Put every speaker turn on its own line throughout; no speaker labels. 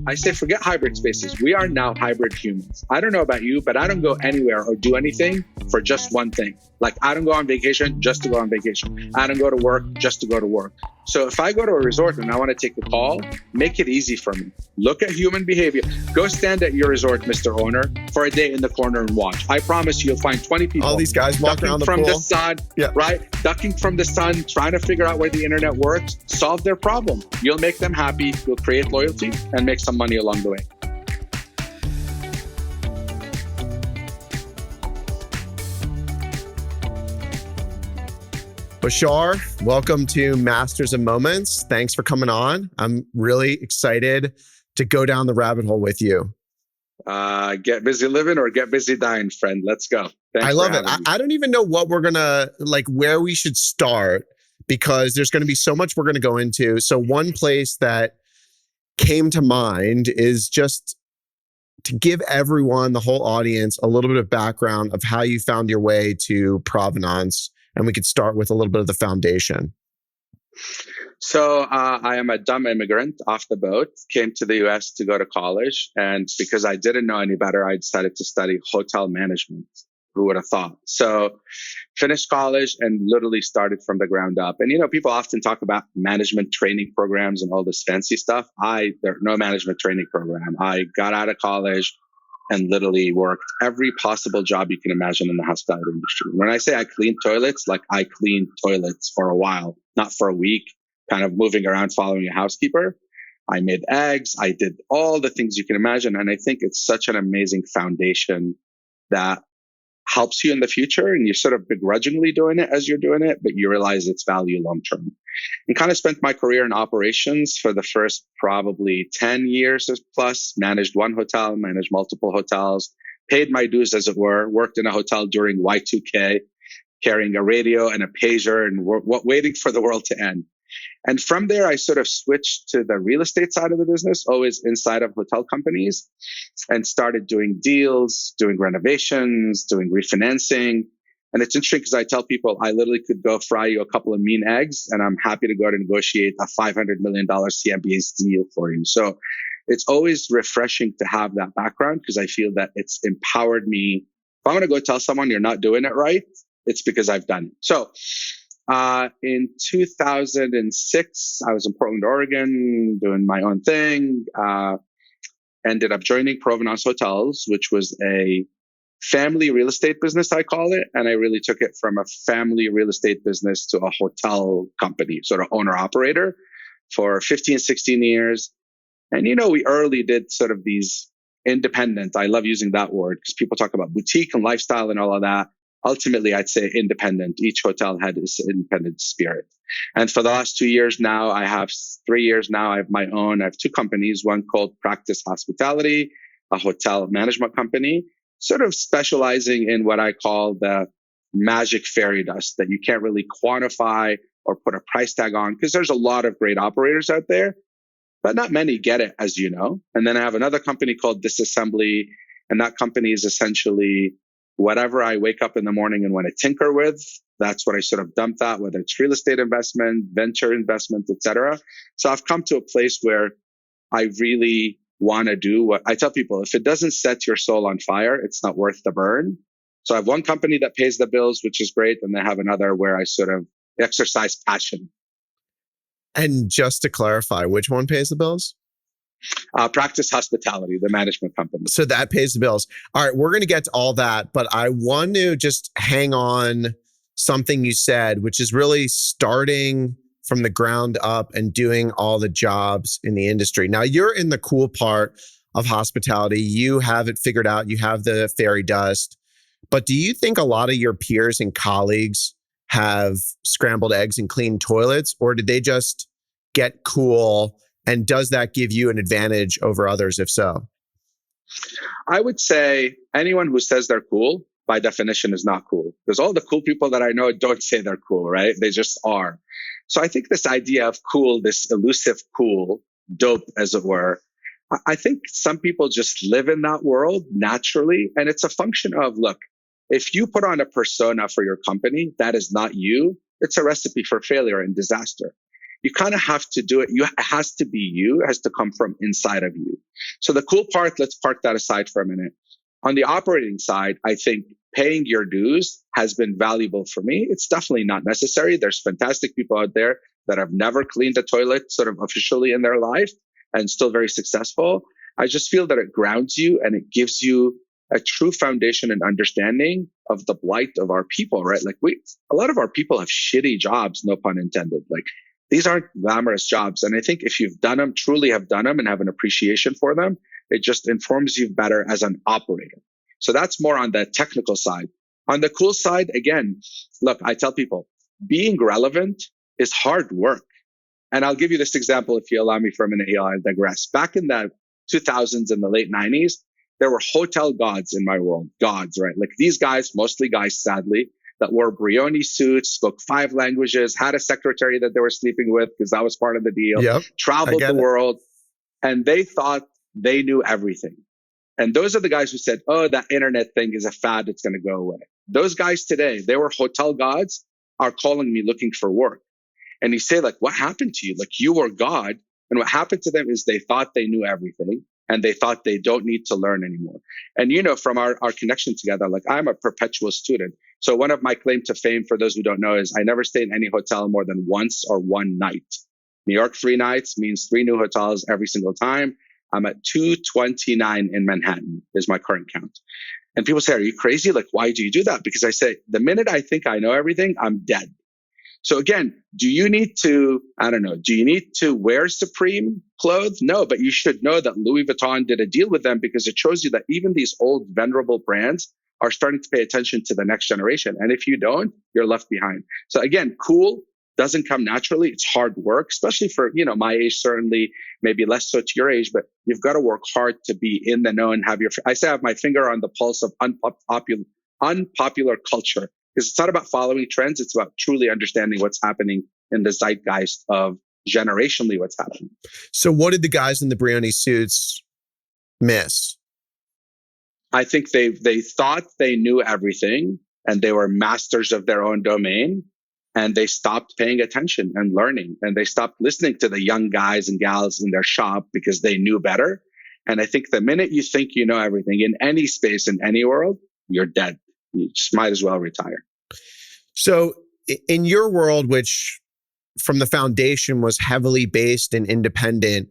I say forget hybrid spaces. We are now hybrid humans. I don't know about you, but I don't go anywhere or do anything for just one thing. Like I don't go on vacation just to go on vacation. I don't go to work just to go to work. So if I go to a resort and I want to take a call, make it easy for me. Look at human behavior. Go stand at your resort, Mr. Owner, for a day in the corner and watch. I promise you'll find 20 people.
All these guys walking around the
from
pool.
the sun, right? Ducking from the sun, trying to figure out where the internet works, solve their problem. You'll make them happy. You'll create loyalty and make some money along the way.
Bashar, welcome to Masters of Moments. Thanks for coming on. I'm really excited to go down the rabbit hole with you.
Get busy living or get busy dying, friend. Let's go. Thanks.
I love it. I don't even know what we're going to, where we should start, because there's going to be so much we're going to go into. So one place that came to mind is just to give everyone, the whole audience, a little bit of background of how you found your way to provenance. And we could start with a little bit of the foundation.
So I am a dumb immigrant off the boat, came to the US to go to college. And because I didn't know any better, I decided to study hotel management. Who would have thought? So finished college and literally started from the ground up. And, people often talk about management training programs and all this fancy stuff. There's no management training program. I got out of college and literally worked every possible job you can imagine in the hospitality industry. When I say I cleaned toilets, I cleaned toilets for a while, not for a week, kind of moving around following a housekeeper. I made eggs. I did all the things you can imagine. And I think it's such an amazing foundation that helps you in the future. And you're sort of begrudgingly doing it as you're doing it, but you realize its value long term. And kind of spent my career in operations for the first probably 10 years plus, managed one hotel, managed multiple hotels, paid my dues, as it were, worked in a hotel during Y2K, carrying a radio and a pager and waiting for the world to end. And from there, I sort of switched to the real estate side of the business, always inside of hotel companies, and started doing deals, doing renovations, doing refinancing. And it's interesting because I tell people I literally could go fry you a couple of mean eggs, and I'm happy to go to negotiate a $500 million CMBS deal for you. So it's always refreshing to have that background because I feel that it's empowered me. If I'm going to go tell someone you're not doing it right, it's because I've done it. So in 2006, I was in Portland, Oregon, doing my own thing. Ended up joining Provenance Hotels, which was a family real estate business, I call it. And I really took it from a family real estate business to a hotel company, sort of owner operator for 15, 16 years. And, we early did sort of these independent. I love using that word because people talk about boutique and lifestyle and all of that. Ultimately, I'd say independent. Each hotel had its independent spirit. And for the last 2 years now, 3 years now, I have my own. I have two companies, one called Practice Hospitality, a hotel management company, sort of specializing in what I call the magic fairy dust that you can't really quantify or put a price tag on because there's a lot of great operators out there, but not many get it, as you know. And then I have another company called Disassembly, and that company is essentially whatever I wake up in the morning and want to tinker with, that's what I sort of dump that, whether it's real estate investment, venture investment, etc. So I've come to a place where I really want to do what I tell people. If it doesn't set your soul on fire, it's not worth the burn. So I have one company that pays the bills, which is great. And I have another where I sort of exercise passion.
And just to clarify, which one pays the bills?
Practice Hospitality, the management company.
So that pays the bills. All right, we're going to get to all that, but I want to just hang on something you said, which is really starting from the ground up and doing all the jobs in the industry. Now, you're in the cool part of hospitality. You have it figured out. You have the fairy dust. But do you think a lot of your peers and colleagues have scrambled eggs and cleaned toilets, or did they just get cool? And does that give you an advantage over others, if so?
I would say anyone who says they're cool, by definition, is not cool. Because all the cool people that I know don't say they're cool, right? They just are. So I think this idea of cool, this elusive cool, dope, as it were, I think some people just live in that world naturally. And it's a function of, look, if you put on a persona for your company, that is not you. It's a recipe for failure and disaster. you kind of have to do it. It has to be you. It has to come from inside of you. So the cool part, let's park that aside for a minute. On the operating side, I think paying your dues has been valuable for me. It's definitely not necessary. There's fantastic people out there that have never cleaned a toilet sort of officially in their life and still very successful. I just feel that it grounds you and it gives you a true foundation and understanding of the blight of our people, right? Like a lot of our people have shitty jobs, no pun intended. Like these aren't glamorous jobs. And I think if you've done them, truly have done them and have an appreciation for them, it just informs you better as an operator. So that's more on the technical side. On the cool side, again, look, I tell people being relevant is hard work. And I'll give you this example if you allow me for a minute. I'll digress. Back in the 2000s and the late 90s, there were hotel gods in my world. Gods, right? Like these guys, mostly guys, sadly, that wore Brioni suits, spoke 5 languages, had a secretary that they were sleeping with because that was part of the deal, traveled the world, and they thought they knew everything. And those are the guys who said, oh, that internet thing is a fad. It's going to go away. Those guys today, they were hotel gods, are calling me looking for work. And you say, like, what happened to you? Like, you were God. And what happened to them is they thought they knew everything and they thought they don't need to learn anymore. And, you know, from our connection together, like I'm a perpetual student. So one of my claim to fame, for those who don't know, is I never stayed in any hotel more than once or one night. New York, 3 nights means 3 new hotels every single time. I'm at 229 in Manhattan is my current count. And people say, are you crazy? Like, why do you do that? Because I say, the minute I think I know everything, I'm dead. So again, do you need to wear Supreme clothes? No, but you should know that Louis Vuitton did a deal with them because it shows you that even these old venerable brands are starting to pay attention to the next generation. And if you don't, you're left behind. So again, cool doesn't come naturally. It's hard work, especially for, you know, my age, certainly maybe less so to your age, but you've got to work hard to be in the know and have I say I have my finger on the pulse of unpopular culture. Because it's not about following trends. It's about truly understanding what's happening in the zeitgeist of generationally what's happening.
So what did the guys in the Brioni suits miss?
I think they thought they knew everything and they were masters of their own domain, and they stopped paying attention and learning, and they stopped listening to the young guys and gals in their shop because they knew better. And I think the minute you think you know everything in any space, in any world, you're dead. You just might as well retire.
So in your world, which from the foundation was heavily based and independent,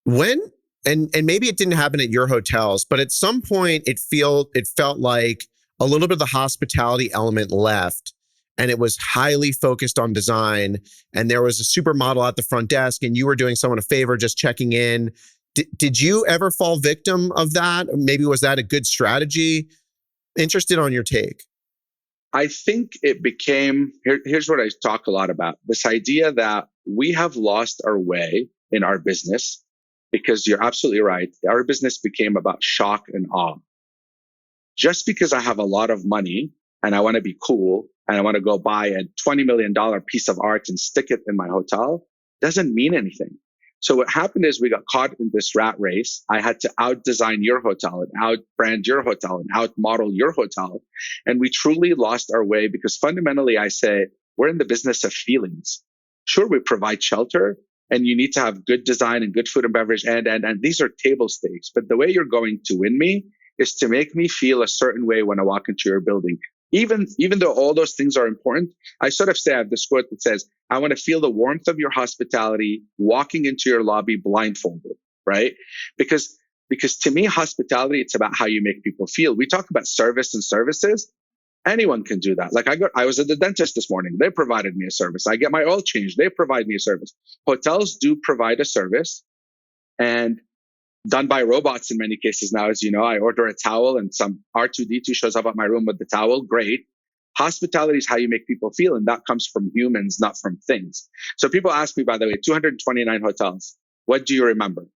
when, and maybe it didn't happen at your hotels, but at some point it felt like a little bit of the hospitality element left, and it was highly focused on design, and there was a supermodel at the front desk and you were doing someone a favor, just checking in. Did you ever fall victim of that? Maybe was that a good strategy? Interested on your take.
I think it became, here's what I talk a lot about. This idea that we have lost our way in our business, because you're absolutely right. Our business became about shock and awe. Just because I have a lot of money and I want to be cool and I want to go buy a $20 million piece of art and stick it in my hotel doesn't mean anything. So what happened is we got caught in this rat race. I had to out-design your hotel and out-brand your hotel and out-model your hotel. And we truly lost our way because fundamentally I say, we're in the business of feelings. Sure, we provide shelter and you need to have good design and good food and beverage and these are table stakes. But the way you're going to win me is to make me feel a certain way when I walk into your building. Even though all those things are important, I sort of say, I have this quote that says, I want to feel the warmth of your hospitality walking into your lobby blindfolded, right? Because to me, hospitality, it's about how you make people feel. We talk about service and services. Anyone can do that. Like I was at the dentist this morning. They provided me a service. I get my oil changed. They provide me a service. Hotels do provide a service, and done by robots in many cases now. As you know, I order a towel and some R2D2 shows up at my room with the towel. Great. Hospitality is how you make people feel, and that comes from humans, not from things. So people ask me, by the way, 229 hotels. What do you remember?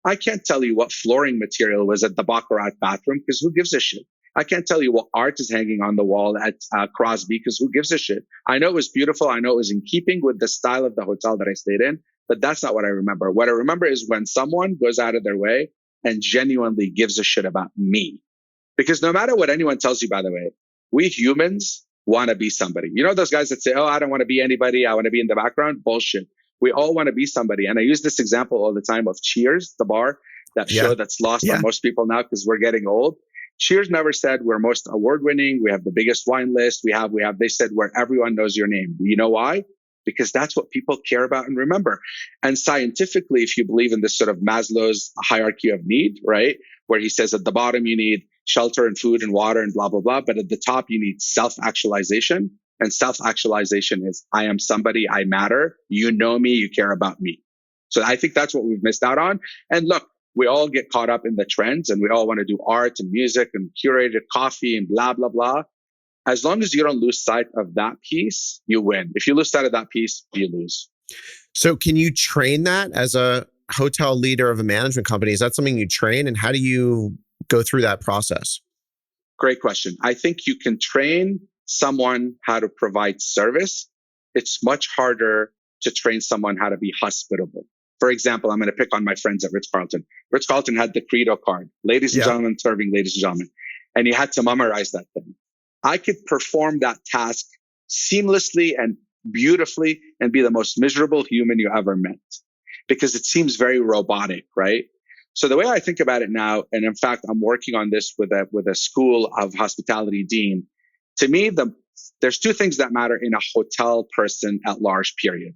I can't tell you what flooring material was at the Baccarat bathroom because who gives a shit? I can't tell you what art is hanging on the wall at Crosby because who gives a shit? I know it was beautiful. I know it was in keeping with the style of the hotel that I stayed in, but that's not what I remember. What I remember is when someone goes out of their way and genuinely gives a shit about me. Because no matter what anyone tells you, by the way, we humans want to be somebody. You know those guys that say, oh, I don't want to be anybody. I want to be in the background? Bullshit. We all want to be somebody. And I use this example all the time of Cheers, the bar, that show that's lost on most people now because we're getting old. Cheers never said we're most award winning. We have the biggest wine list. They said where everyone knows your name. You know why? Because that's what people care about and remember. And scientifically, if you believe in this sort of Maslow's hierarchy of need, right? Where he says at the bottom, you need shelter and food and water and blah, blah, blah. But at the top, you need self-actualization. And self-actualization is, I am somebody, I matter. You know me, you care about me. So I think that's what we've missed out on. And look, we all get caught up in the trends and we all want to do art and music and curated coffee and blah, blah, blah. As long as you don't lose sight of that piece, you win. If you lose sight of that piece, you lose.
So can you train that as a hotel leader of a management company? Is that something you train, and how do you go through that process?
Great question. I think you can train someone how to provide service. It's much harder to train someone how to be hospitable. For example, I'm going to pick on my friends at Ritz-Carlton. Ritz-Carlton had the Credo card. Ladies and gentlemen, serving ladies and gentlemen. And you had to memorize that thing. I could perform that task seamlessly and beautifully and be the most miserable human you ever met because it seems very robotic, right? So the way I think about it now, and in fact, I'm working on this with a school of hospitality dean. To me, there's two things that matter in a hotel person at large, period.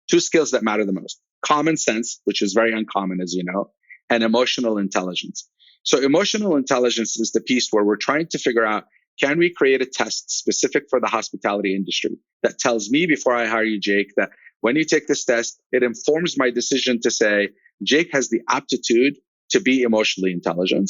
Two skills that matter the most. Common sense, which is very uncommon, as you know, and emotional intelligence. So emotional intelligence is the piece where we're trying to figure out, can we create a test specific for the hospitality industry that tells me before I hire you, Jake, that when you take this test, it informs my decision to say, Jake has the aptitude to be emotionally intelligent.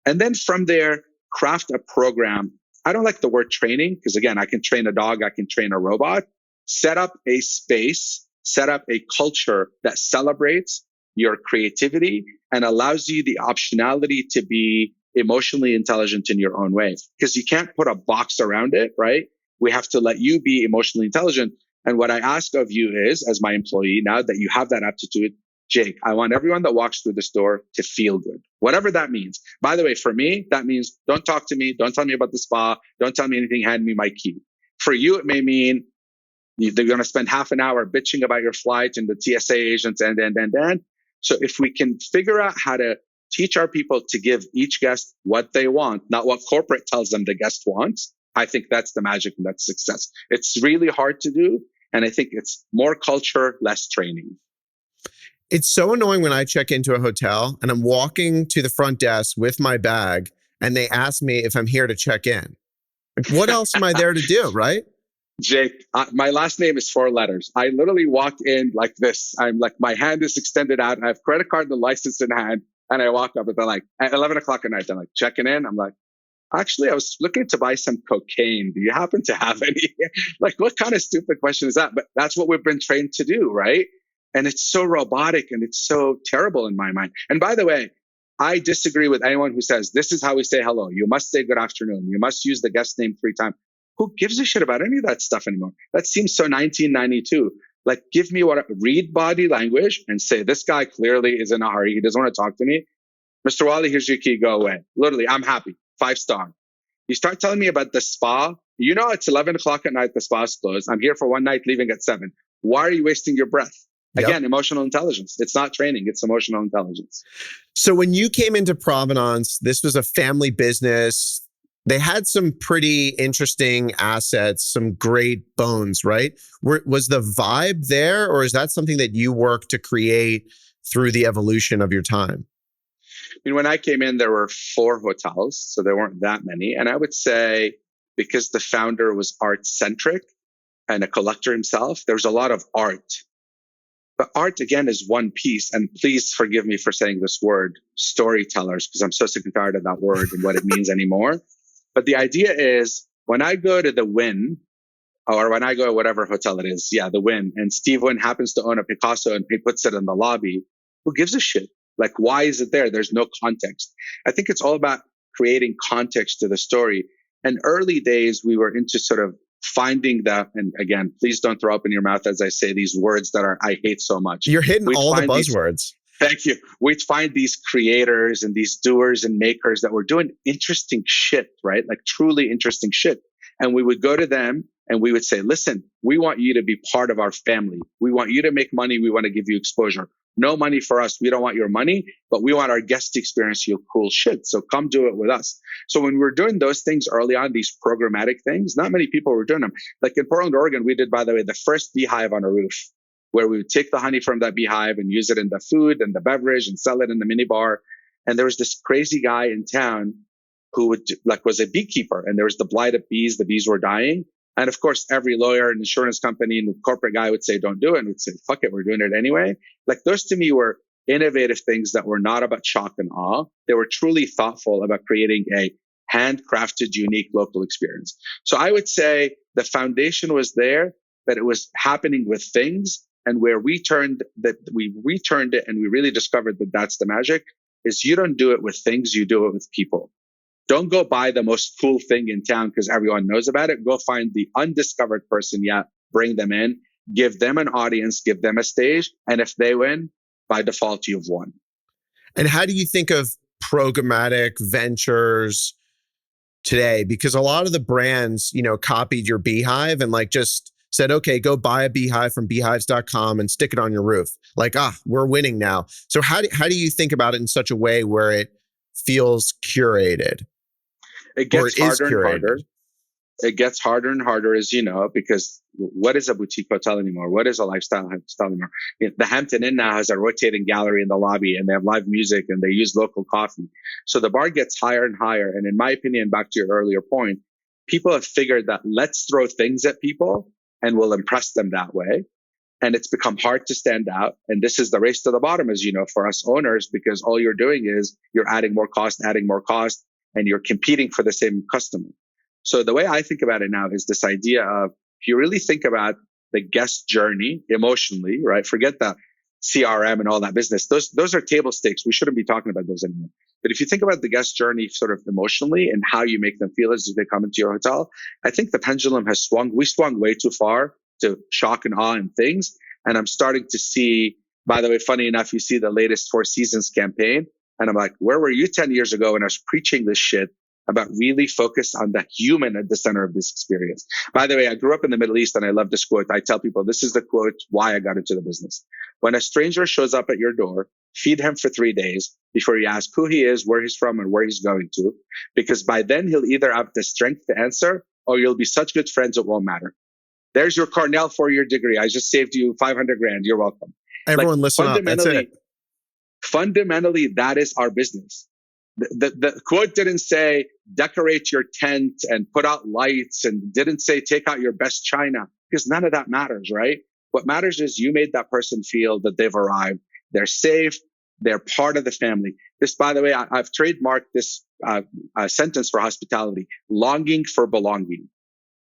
And then from there, craft a program. I don't like the word training because, again, I can train a dog, I can train a robot. Set up a space, set up a culture that celebrates your creativity and allows you the optionality to be emotionally intelligent in your own way, because you can't put a box around it, right? We have to let you be emotionally intelligent. And what I ask of you is, as my employee, now that you have that aptitude, Jake, I want everyone that walks through the store to feel good, whatever that means. By the way, for me, that means don't talk to me. Don't tell me about the spa. Don't tell me anything. Hand me my key. For you, it may mean they're going to spend half an hour bitching about your flight and the TSA agents and. So if we can figure out how to teach our people to give each guest what they want, not what corporate tells them the guest wants, I think that's the magic and that's success. It's really hard to do. And I think it's more culture, less training.
It's so annoying when I check into a hotel and I'm walking to the front desk with my bag and they ask me if I'm here to check in. Like, what else am I there to do, right?
Jake, my last name is 4 letters. I literally walk in like this. I'm like, my hand is extended out. I have credit card and the license in hand. And I walk up and they're like, at 11 o'clock at night, they're like, checking in. I'm like, actually, I was looking to buy some cocaine. Do you happen to have any? Like, what kind of stupid question is that? But that's what we've been trained to do, right? And it's so robotic and it's so terrible in my mind. And by the way, I disagree with anyone who says, this is how we say hello. You must say good afternoon. You must use the guest name 3 times. Who gives a shit about any of that stuff anymore? That seems so 1992. Like, give me read body language and say, this guy clearly is in a hurry. He doesn't want to talk to me. Mr. Wali, here's your key. Go away. Literally, I'm happy. 5-star. You start telling me about the spa. You know, it's 11 o'clock at night. The spa's closed. I'm here for one night, leaving at 7. Why are you wasting your breath? Again, emotional intelligence. It's not training. It's emotional intelligence.
So when you came into Provenance, this was a family business. They had some pretty interesting assets, some great bones, right? Was the vibe there, or is that something that you worked to create through the evolution of your time?
I mean, when I came in, there were 4 hotels, so there weren't that many. And I would say because the founder was art-centric and a collector himself, there was a lot of art. But art, again, is one piece. And please forgive me for saying this word, storytellers, because I'm so sick and tired of that word and what it means anymore. But the idea is when I go to the Wynn, or when I go to whatever hotel it is, the Wynn, and Steve Wynn happens to own a Picasso and he puts it in the lobby, who gives a shit? Like, why is it there? There's no context. I think it's all about creating context to the story. And early days, we were into sort of finding that. And again, please don't throw up in your mouth as I say these words that I hate so much.
You're hitting all the buzzwords.
Thank you. We'd find these creators and these doers and makers that were doing interesting shit, right? Like truly interesting shit. And we would go to them And we would say, listen, we want you to be part of our family. We want you to make money. We want to give you exposure. No money for us. We don't want your money, but we want our guests to experience your cool shit. So come do it with us. So when we were doing those things early on, these programmatic things, not many people were doing them. Like in Portland, Oregon, we did, by the way, the first beehive on a roof, where we would take the honey from that beehive and use it in the food and the beverage and sell it in the minibar. And there was this crazy guy in town who was a beekeeper, and there was the blight of bees. The bees were dying. And of course, every lawyer and insurance company and corporate guy would say, don't do it. And we'd say, fuck it, we're doing it anyway. Like those to me were innovative things that were not about shock and awe. They were truly thoughtful about creating a handcrafted, unique local experience. So I would say the foundation was there, but it was happening with things. And where we returned it and we really discovered that that's the magic is you don't do it with things, you do it with people. Don't go buy the most cool thing in town because everyone knows about it. Go find the undiscovered person yet, bring them in, give them an audience, give them a stage. And if they win, by default, you've won.
And how do you think of programmatic ventures today? Because a lot of the brands, copied your beehive and just said, okay, go buy a beehive from beehives.com and stick it on your roof. We're winning now. So how do you think about it in such a way where it feels curated?
It gets harder and harder. It gets harder and harder, as you know, because what is a boutique hotel anymore? What is a lifestyle hotel anymore? The Hampton Inn now has a rotating gallery in the lobby, and they have live music, and they use local coffee. So the bar gets higher and higher. And in my opinion, back to your earlier point, people have figured that let's throw things at people and we'll impress them that way. And it's become hard to stand out. And this is the race to the bottom, as you know, for us owners, because all you're doing is you're adding more cost, and you're competing for the same customer. So the way I think about it now is this idea of, if you really think about the guest journey emotionally, right? Forget the CRM and all that business. Those are table stakes. We shouldn't be talking about those anymore. But if you think about the guest journey sort of emotionally and how you make them feel as they come into your hotel, I think the pendulum has swung. We swung way too far to shock and awe and things. And I'm starting to see, by the way, funny enough, you see the latest Four Seasons campaign. And I'm like, where were you 10 years ago when I was preaching this shit about really focus on the human at the center of this experience? By the way, I grew up in the Middle East and I love this quote. I tell people, this is the quote, why I got into the business. When a stranger shows up at your door, feed him for 3 days before you ask who he is, where he's from, and where he's going to. Because by then he'll either have the strength to answer or you'll be such good friends it won't matter. There's your Cornell 4-year degree. I just saved you $500,000. You're welcome.
Everyone listen up. That's it.
Fundamentally, that is our business. The quote didn't say decorate your tent and put out lights, and didn't say take out your best china, because none of that matters, right? What matters is you made that person feel that they've arrived. They're safe. They're part of the family. This, by the way, I've trademarked this sentence for hospitality: longing for belonging.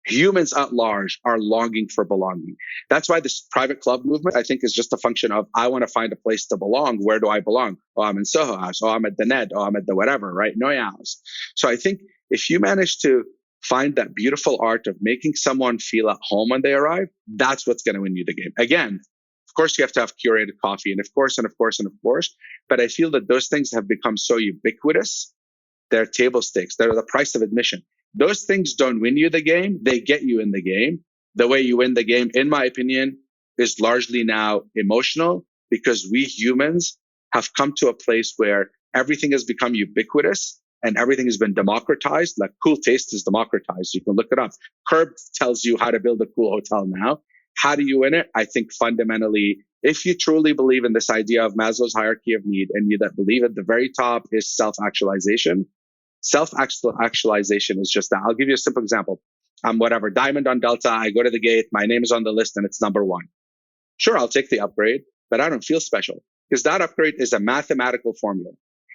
Humans at large are longing for belonging. That's why this private club movement, I think, is just a function of, I want to find a place to belong. Where do I belong? Oh, I'm in Soho House. Oh, I'm at the Ned. Oh, I'm at the whatever, right? Noya House. So I think if you manage to find that beautiful art of making someone feel at home when they arrive, that's what's going to win you the game. Again, of course, you have to have curated coffee, and of course. But I feel that those things have become so ubiquitous. They're table stakes. They're the price of admission. Those things don't win you the game. They get you in the game. The way you win the game, in my opinion, is largely now emotional, because we humans have come to a place where everything has become ubiquitous and everything has been democratized. Like cool taste is democratized. You can look it up. Curb tells you how to build a cool hotel now. How do you win it? I think fundamentally, if you truly believe in this idea of Maslow's hierarchy of need, and you that believe at the very top is self-actualization. Self-actualization is just that. I'll give you a simple example. I'm whatever, Diamond on Delta. I go to the gate. My name is on the list and it's number 1. Sure, I'll take the upgrade, but I don't feel special, because that upgrade is a mathematical formula.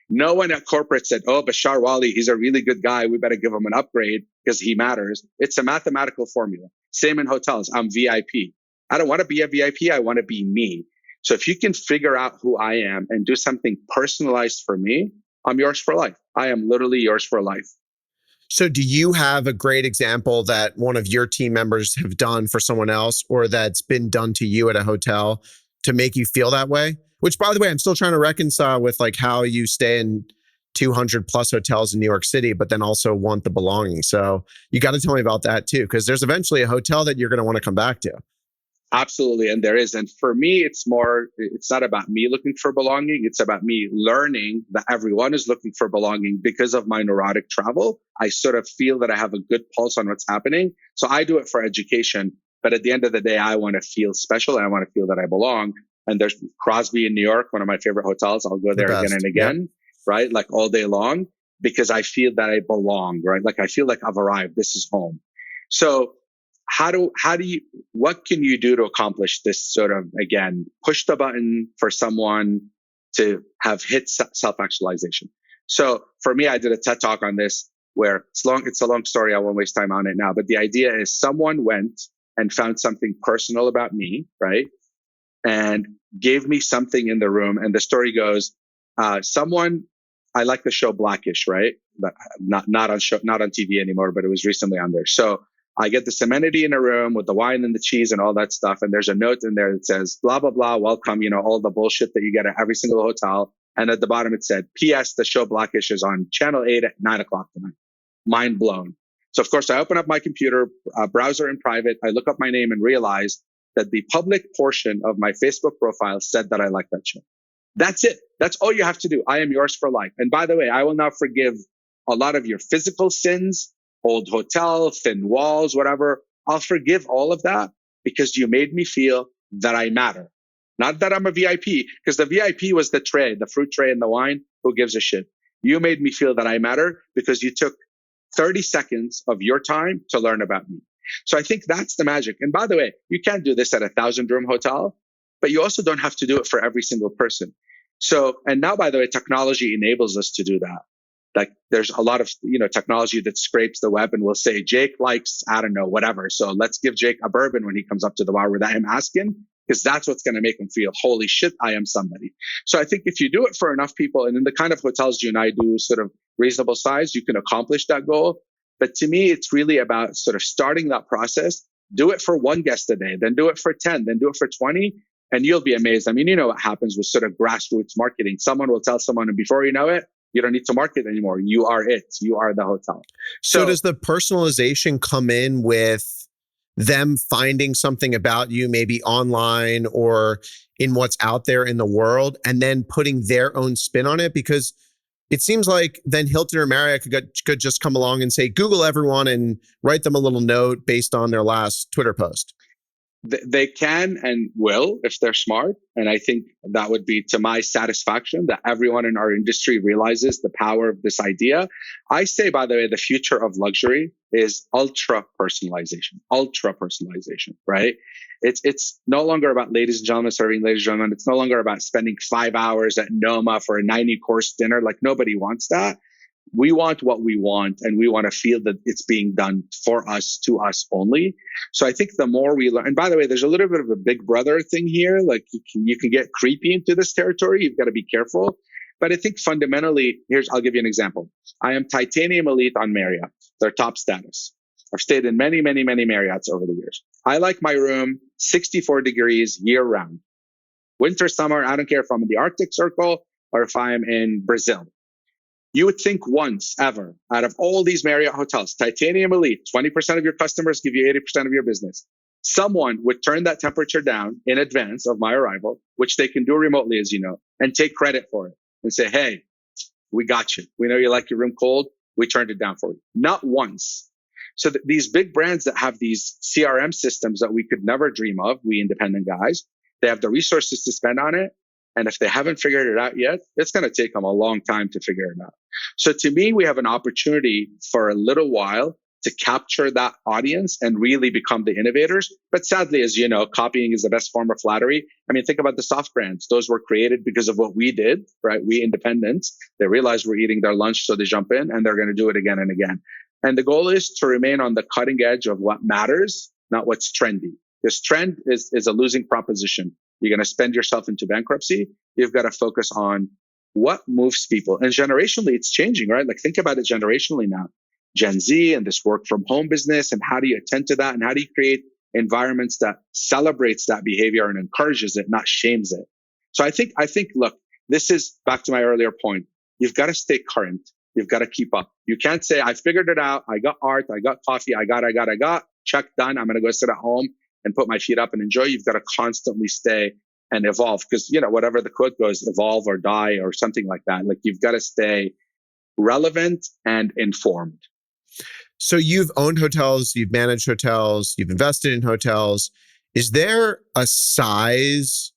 No one at corporate said, oh, Bashar Wali, he's a really good guy. We better give him an upgrade because he matters. It's a mathematical formula. Same in hotels. I'm VIP. I don't want to be a VIP. I want to be me. So if you can figure out who I am and do something personalized for me, I'm yours for life. I am literally yours for life.
So do you have a great example that one of your team members have done for someone else, or that's been done to you at a hotel to make you feel that way? Which, by the way, I'm still trying to reconcile with how you stay in 200 plus hotels in New York City, but then also want the belonging. So you got to tell me about that too, because there's eventually a hotel that you're going to want to come back to.
Absolutely. And there is. And for me, it's not about me looking for belonging. It's about me learning that everyone is looking for belonging because of my neurotic travel. I sort of feel that I have a good pulse on what's happening. So I do it for education. But at the end of the day, I want to feel special and I want to feel that I belong. And there's Crosby in New York, one of my favorite hotels. I'll go there again and again, yep. Right? Like all day long, because I feel that I belong, right? Like I feel like I've arrived. This is home. So what can you do to accomplish this sort of, again, push the button for someone to have hit self-actualization? So for me, I did a TED talk on this where it's a long story. I won't waste time on it now, but the idea is someone went and found something personal about me, right? And gave me something in the room. And the story goes, I like the show Blackish, right? Not on TV anymore, but it was recently on there. So I get this amenity in a room with the wine and the cheese and all that stuff. And there's a note in there that says, blah, blah, blah, welcome, all the bullshit that you get at every single hotel. And at the bottom, it said, P.S. The show Blackish is on Channel 8 at 9 o'clock tonight. Mind blown. So, of course, I open up my computer, browser in private. I look up my name and realize that the public portion of my Facebook profile said that I like that show. That's it. That's all you have to do. I am yours for life. And by the way, I will now forgive a lot of your physical sins, old hotel, thin walls, whatever. I'll forgive all of that because you made me feel that I matter. Not that I'm a VIP, because the VIP was the tray, the fruit tray and the wine. Who gives a shit? You made me feel that I matter because you took 30 seconds of your time to learn about me. So I think that's the magic. And by the way, you can't do this at a 1,000-room hotel, but you also don't have to do it for every single person. So, and now, by the way, technology enables us to do that. Like there's a lot of, technology that scrapes the web and will say, Jake likes, I don't know, whatever. So let's give Jake a bourbon when he comes up to the bar without him asking, because that's what's going to make him feel, holy shit, I am somebody. So I think if you do it for enough people, and in the kind of hotels you and I do, sort of reasonable size, you can accomplish that goal. But to me, it's really about sort of starting that process. Do it for one guest a day, then do it for 10, then do it for 20. And you'll be amazed. I mean, you know what happens with sort of grassroots marketing. Someone will tell someone, and before you know it, you don't need to market anymore. You are it. You are the hotel.
So does the personalization come in with them finding something about you, maybe online or in what's out there in the world, and then putting their own spin on it? Because it seems like then Hilton or Marriott could just come along and say, Google everyone and write them a little note based on their last Twitter post.
They can and will if they're smart. And I think that would be to my satisfaction that everyone in our industry realizes the power of this idea. I say, by the way, the future of luxury is ultra personalization, right? It's no longer about ladies and gentlemen serving ladies and gentlemen. It's no longer about spending 5 hours at Noma for a 90-course dinner. Like nobody wants that. We want what we want, and we want to feel that it's being done for us, to us only. So I think the more we learn, and by the way, there's a little bit of a big brother thing here. Like you can get creepy into this territory. You've got to be careful. But I think fundamentally, I'll give you an example. I am Titanium Elite on Marriott, their top status. I've stayed in many, many, many Marriotts over the years. I like my room 64 degrees year round. Winter, summer, I don't care if I'm in the Arctic Circle or if I'm in Brazil. You would think once ever out of all these Marriott hotels, Titanium Elite, 20% of your customers give you 80% of your business. Someone would turn that temperature down in advance of my arrival, which they can do remotely, as you know, and take credit for it and say, hey, we got you. We know you like your room cold. We turned it down for you. Not once. So these big brands that have these CRM systems that we could never dream of, we independent guys, they have the resources to spend on it. And if they haven't figured it out yet, it's going to take them a long time to figure it out. So to me, we have an opportunity for a little while to capture that audience and really become the innovators. But sadly, as you know, copying is the best form of flattery. I mean, think about the soft brands. Those were created because of what we did, right? We independents, they realized we're eating their lunch, so they jump in and they're going to do it again and again. And the goal is to remain on the cutting edge of what matters, not what's trendy. This trend is a losing proposition. You're going to spend yourself into bankruptcy. You've got to focus on what moves people. And generationally, it's changing, right? Like think about it generationally now. Gen Z and this work from home business, and how do you attend to that? And how do you create environments that celebrates that behavior and encourages it, not shames it? So I think, look, this is back to my earlier point. you've got to stay current. You've got to keep up. You can't say, I figured it out. I got art. I got coffee. I got, check done. I'm going to go sit at home and put my feet up and enjoy. You've got to constantly stay and evolve because, whatever the quote goes, evolve or die or something like that. Like you've got to stay relevant and informed.
So you've owned hotels, you've managed hotels, you've invested in hotels. Is there a size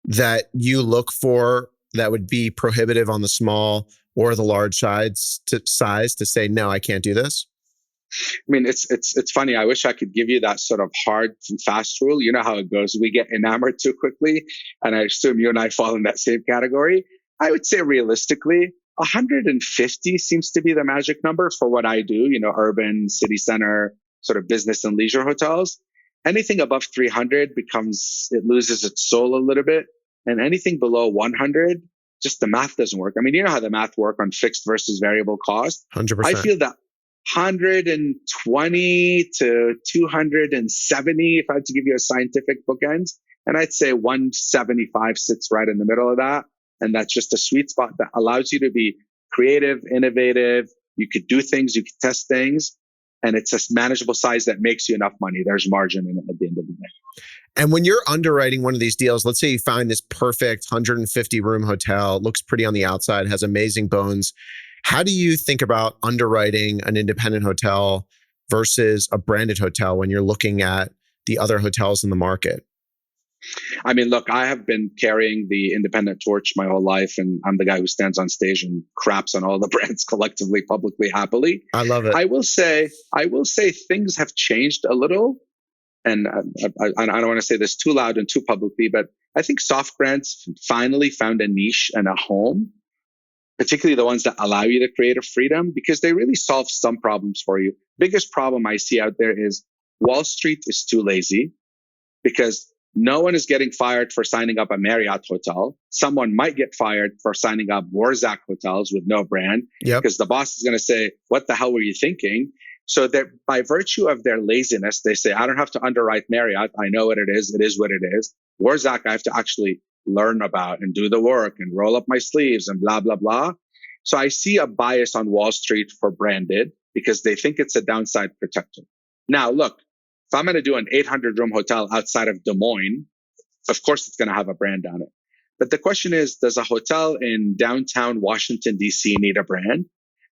that you look for that would be prohibitive on the small or the large size to say, no, I can't do this?
I mean, it's funny. I wish I could give you that sort of hard and fast rule. You know how it goes. We get enamored too quickly. And I assume you and I fall in that same category. I would say realistically, 150 seems to be the magic number for what I do, urban, city center, sort of business and leisure hotels. Anything above 300 it loses its soul a little bit. And anything below 100, just the math doesn't work. I mean, you know how the math work on fixed versus variable cost?
100%.
I feel that 120 to 270, if I had to give you a scientific bookend, and I'd say 175 sits right in the middle of that. And that's just a sweet spot that allows you to be creative, innovative. You could do things, you could test things, and it's a manageable size that makes you enough money. There's margin in it at the end of the day.
And when you're underwriting one of these deals, let's say you find this perfect 150 room hotel, looks pretty on the outside, has amazing bones. How do you think about underwriting an independent hotel versus a branded hotel when you're looking at the other hotels in the market?
I mean, look, I have been carrying the independent torch my whole life, and I'm the guy who stands on stage and craps on all the brands collectively, publicly, happily.
I love it.
I will say things have changed a little, and I don't want to say this too loud and too publicly, but I think soft brands finally found a niche and a home, particularly the ones that allow you the creative freedom, because they really solve some problems for you. Biggest problem I see out there is Wall Street is too lazy because no one is getting fired for signing up a Marriott hotel. Someone might get fired for signing up Warzak hotels with no brand because the boss is going to say, what the hell were you thinking? So that by virtue of their laziness, they say, I don't have to underwrite Marriott. I know what it is. It is what it is. Warzak, I have to actually learn about and do the work and roll up my sleeves and blah, blah, blah. So I see a bias on Wall Street for branded because they think it's a downside protector. Now, look, if I'm going to do an 800-room hotel outside of Des Moines, of course it's going to have a brand on it. But the question is, does a hotel in downtown Washington, D.C. need a brand?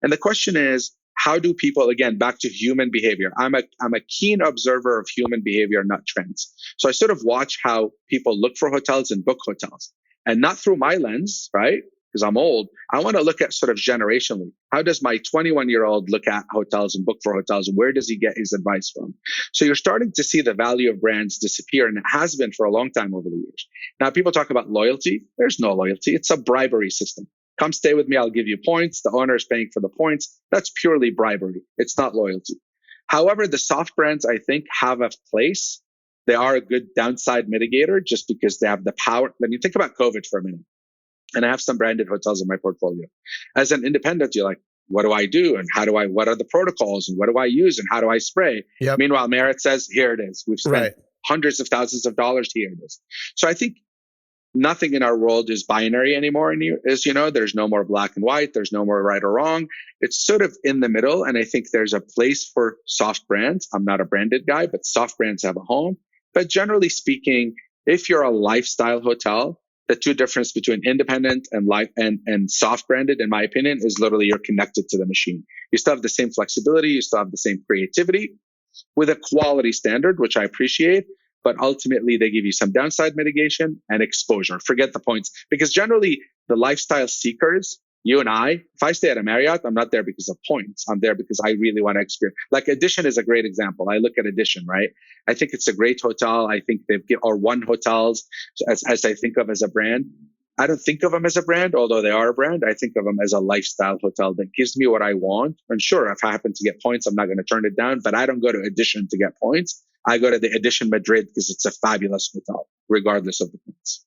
And the question is, how do people, again, back to human behavior. I'm a keen observer of human behavior, not trends. So I sort of watch how people look for hotels and book hotels. And not through my lens, right? Because I'm old. I want to look at sort of generationally. How does my 21-year-old look at hotels and book for hotels? Where does he get his advice from? So you're starting to see the value of brands disappear, and it has been for a long time over the years. Now, people talk about loyalty. There's no loyalty. It's a bribery system. Come stay with me. I'll give you points. The owner is paying for the points. That's purely bribery. It's not loyalty. However, the soft brands, I think, have a place. They are a good downside mitigator just because they have the power. When you think about COVID for a minute, and I have some branded hotels in my portfolio. As an independent, you're like, what do I do? And what are the protocols? And what do I use? And how do I spray?
Yep.
Meanwhile, Marriott says, here it is. We've spent hundreds of thousands of dollars. Here it is. So I think nothing in our world is binary anymore. As you know, there's no more black and white. There's no more right or wrong. It's sort of in the middle. And I think there's a place for soft brands. I'm not a branded guy, but soft brands have a home. But generally speaking, if you're a lifestyle hotel, the two difference between independent and soft branded, in my opinion, is literally you're connected to the machine. You still have the same flexibility. You still have the same creativity with a quality standard, which I appreciate. But ultimately, they give you some downside mitigation and exposure. Forget the points. Because generally, the lifestyle seekers, you and I, if I stay at a Marriott, I'm not there because of points. I'm there because I really want to experience. Like Edition is a great example. I look at Edition, right? I think it's a great hotel. I think or One Hotels, as I think of as a brand. I don't think of them as a brand, although they are a brand. I think of them as a lifestyle hotel that gives me what I want. And sure, if I happen to get points, I'm not going to turn it down. But I don't go to Edition to get points. I go to the Edition Madrid because it's a fabulous hotel, regardless of the points.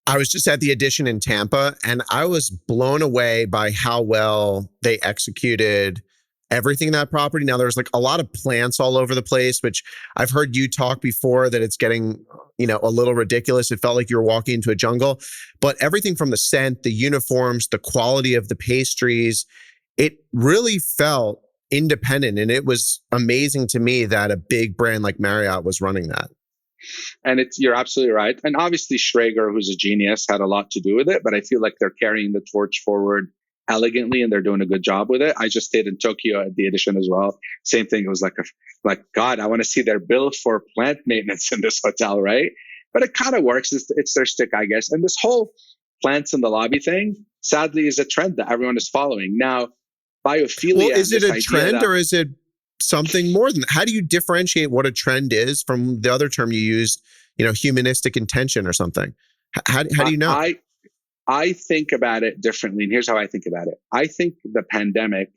I was just at the Edition in Tampa, and I was blown away by how well they executed everything in that property. Now there's like a lot of plants all over the place, which I've heard you talk before that it's getting, a little ridiculous. It felt like you were walking into a jungle, but everything from the scent, the uniforms, the quality of the pastries, it really felt independent. And it was amazing to me that a big brand like Marriott was running that.
And you're absolutely right. And obviously Schrager, who's a genius, had a lot to do with it, but I feel like they're carrying the torch forward elegantly and they're doing a good job with it. I just stayed in Tokyo at the Edition as well. Same thing. It was like, God, I want to see their bill for plant maintenance in this hotel, right? But it kind of works. It's their stick, I guess. And this whole plants in the lobby thing, sadly, is a trend that everyone is following. Now, biophilia.
Well, is it a trend or is it something more than that? How do you differentiate what a trend is from the other term you used, humanistic intention or something? How do you know?
I think about it differently, and here's how I think about it. I think the pandemic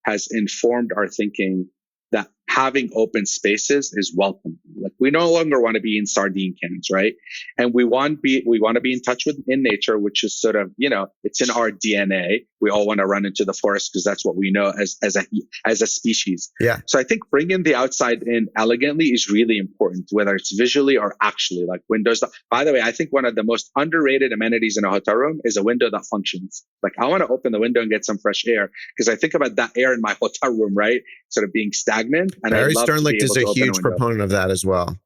has informed our thinking that having open spaces is welcome. Like, we no longer want to be in sardine cans, right? And we want to be in touch with in nature, which is sort of, it's in our DNA. We all want to run into the forest because that's what we know as a species.
Yeah.
So I think bringing the outside in elegantly is really important, whether it's visually or actually, like windows. By the way, I think one of the most underrated amenities in a hotel room is a window that functions. Like, I want to open the window and get some fresh air because I think about that air in my hotel room, right? Sort of being stagnant. And
Barry Sternlicht is a huge proponent of that as well.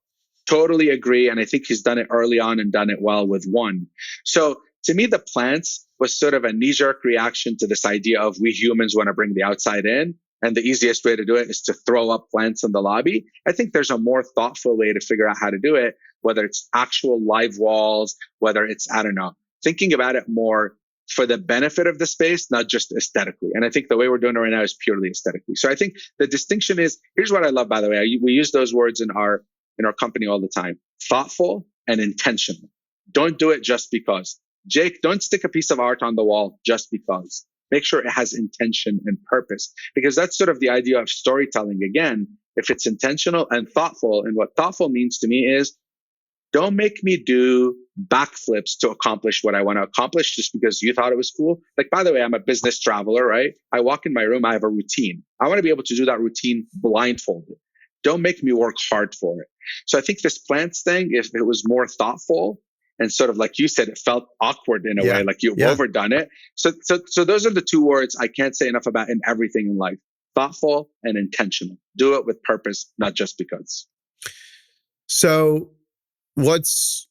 Totally agree. And I think he's done it early on and done it well with one. So to me, the plants was sort of a knee-jerk reaction to this idea of we humans want to bring the outside in. And the easiest way to do it is to throw up plants in the lobby. I think there's a more thoughtful way to figure out how to do it, whether it's actual live walls, whether it's, thinking about it more for the benefit of the space, not just aesthetically. And I think the way we're doing it right now is purely aesthetically. So I think the distinction is, here's what I love, by the way. We use those words in our company all the time: thoughtful and intentional. Don't do it just because. Jake, don't stick a piece of art on the wall just because. Make sure it has intention and purpose, because that's sort of the idea of storytelling. Again, if it's intentional and thoughtful, and what thoughtful means to me is, don't make me do backflips to accomplish what I want to accomplish just because you thought it was cool. Like, by the way, I'm a business traveler, right? I walk in my room, I have a routine. I want to be able to do that routine blindfolded. Don't make me work hard for it. So I think this plants thing, if it was more thoughtful and sort of like you said, it felt awkward in a way, like you've overdone it. So those are the two words I can't say enough about in everything in life: thoughtful and intentional. Do it with purpose, not just because.
So what's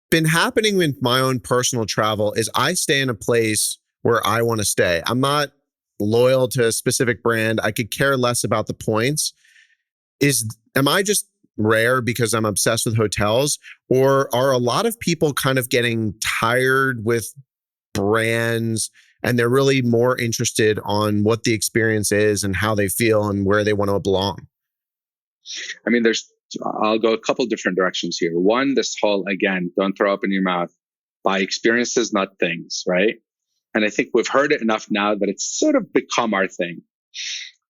been happening with my own personal travel is I stay in a place where I want to stay. I'm not loyal to a specific brand. I could care less about the points. Am I just rare because I'm obsessed with hotels, or are a lot of people kind of getting tired with brands and they're really more interested on what the experience is and how they feel and where they want to belong?
I mean, I'll go a couple different directions here. One, this whole, again, don't throw up in your mouth. Buy experiences, not things, right? And I think we've heard it enough now that it's sort of become our thing.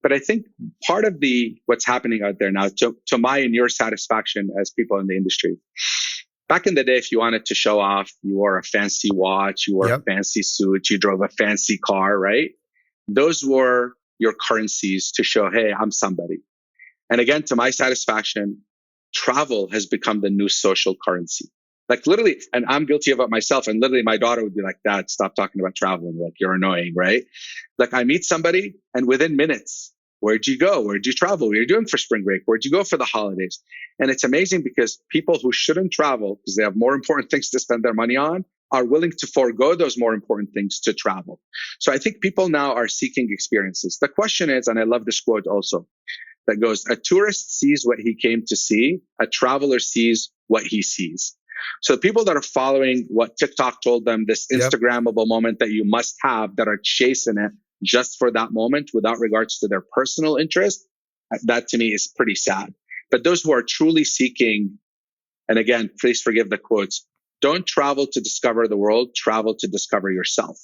But I think part of what's happening out there now, to my and your satisfaction as people in the industry, back in the day, if you wanted to show off, you wore a fancy watch, you wore a fancy suit, you drove a fancy car, right? Those were your currencies to show, hey, I'm somebody. And again, to my satisfaction, travel has become the new social currency. Like, literally, and I'm guilty of it myself. And literally my daughter would be like, Dad, stop talking about traveling. Like, you're annoying, right? Like, I meet somebody and within minutes, where'd you go? Where'd you travel? What are you doing for spring break? Where'd you go for the holidays? And it's amazing because people who shouldn't travel because they have more important things to spend their money on are willing to forego those more important things to travel. So I think people now are seeking experiences. The question is, and I love this quote also, that goes, a tourist sees what he came to see. A traveler sees what he sees. So people that are following what TikTok told them, this Instagrammable moment that you must have, that are chasing it just for that moment without regards to their personal interest, that to me is pretty sad. But those who are truly seeking, and again, please forgive the quotes, don't travel to discover the world, travel to discover yourself.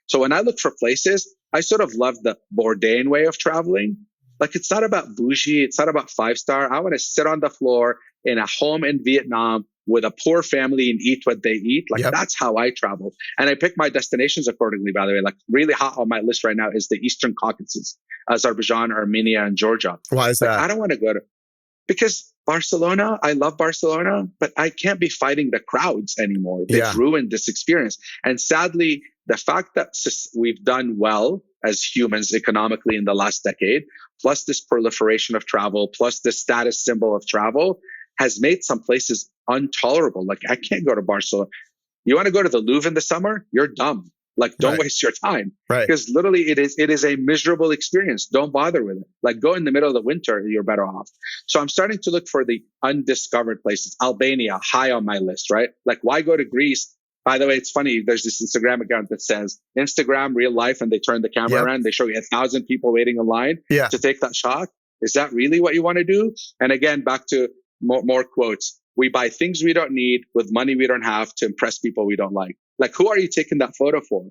So when I look for places, I sort of love the Bourdain way of traveling. Like, it's not about bougie. It's not about 5-star. I want to sit on the floor in a home in Vietnam with a poor family and eat what they eat. Like, that's how I travel. And I pick my destinations accordingly, by the way. Like, really hot on my list right now is the Eastern Caucasus. Azerbaijan, Armenia, and Georgia.
Why is
Like,
that?
I don't want to go to, because Barcelona, I love Barcelona, but I can't be fighting the crowds anymore. They've ruined this experience. And sadly, the fact that we've done well as humans economically in the last decade, plus this proliferation of travel, plus the status symbol of travel, has made some places intolerable. Like, I can't go to Barcelona. You want to go to the Louvre in the summer? You're dumb. Like, don't waste your time.
Right.
Because literally it is a miserable experience. Don't bother with it. Like, go in the middle of the winter, you're better off. So I'm starting to look for the undiscovered places. Albania, high on my list, right? Like, why go to Greece? By the way, it's funny. There's this Instagram account that says Instagram real life, and they turn the camera around. They show you 1,000 people waiting in line to take that shot. Is that really what you want to do? And again, back to more quotes. We buy things we don't need with money we don't have to impress people we don't like. Like, who are you taking that photo for?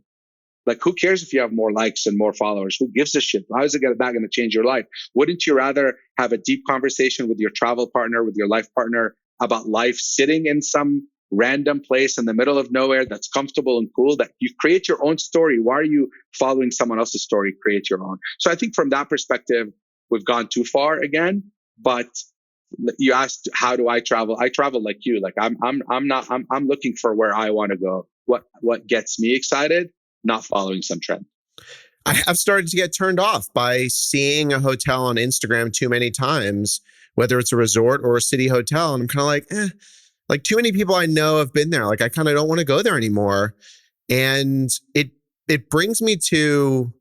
Like, who cares if you have more likes and more followers? Who gives a shit? How is that going to change your life? Wouldn't you rather have a deep conversation with your travel partner, with your life partner about life, sitting in some random place in the middle of nowhere that's comfortable and cool, that you create your own story? Why are you following someone else's story? Create your own. So I think from that perspective, we've gone too far again. But you asked, how do I travel? I travel like you. Like, I'm looking for where I want to go. What gets me excited? Not following some trend.
I have started to get turned off by seeing a hotel on Instagram too many times, whether it's a resort or a city hotel. And I'm kind of like, like, too many people I know have been there. Like, I kind of don't want to go there anymore. And it brings me to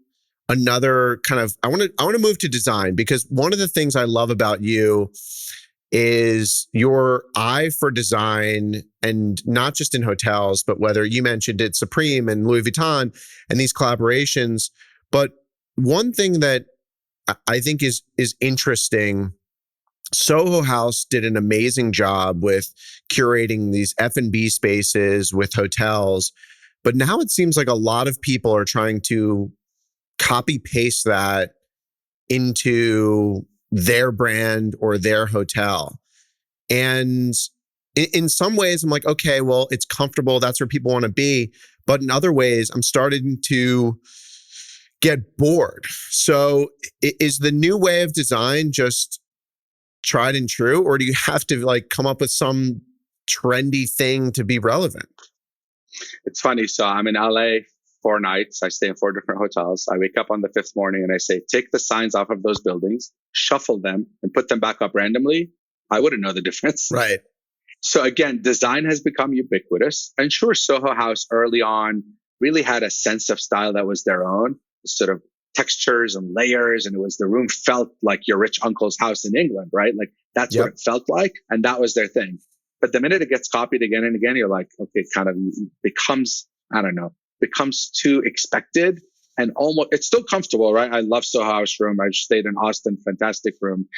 another kind of, I want to move to design, because one of the things I love about you is your eye for design, and not just in hotels, but whether you mentioned it, Supreme and Louis Vuitton and these collaborations. But one thing that I think is interesting, Soho House did an amazing job with curating these F&B spaces with hotels. But now it seems like a lot of people are trying to copy paste that into their brand or their hotel. And in some ways, I'm like, okay, well, it's comfortable. That's where people want to be. But in other ways, I'm starting to get bored. So is the new way of design just tried and true? Or do you have to like come up with some trendy thing to be relevant?
It's funny. So I'm in LA 4 nights. I stay in 4 different hotels. I wake up on the 5th morning and I say, take the signs off of those buildings, shuffle them, and put them back up randomly. I wouldn't know the difference.
Right.
So again, design has become ubiquitous. And sure, Soho House early on really had a sense of style that was their own, sort of textures and layers. And the room felt like your rich uncle's house in England, right? Like, that's what it felt like. And that was their thing. But the minute it gets copied again and again, you're like, okay, it kind of becomes, I don't know, becomes too expected, and almost, it's still comfortable, right? I love Soho House room. I stayed in Austin, fantastic room.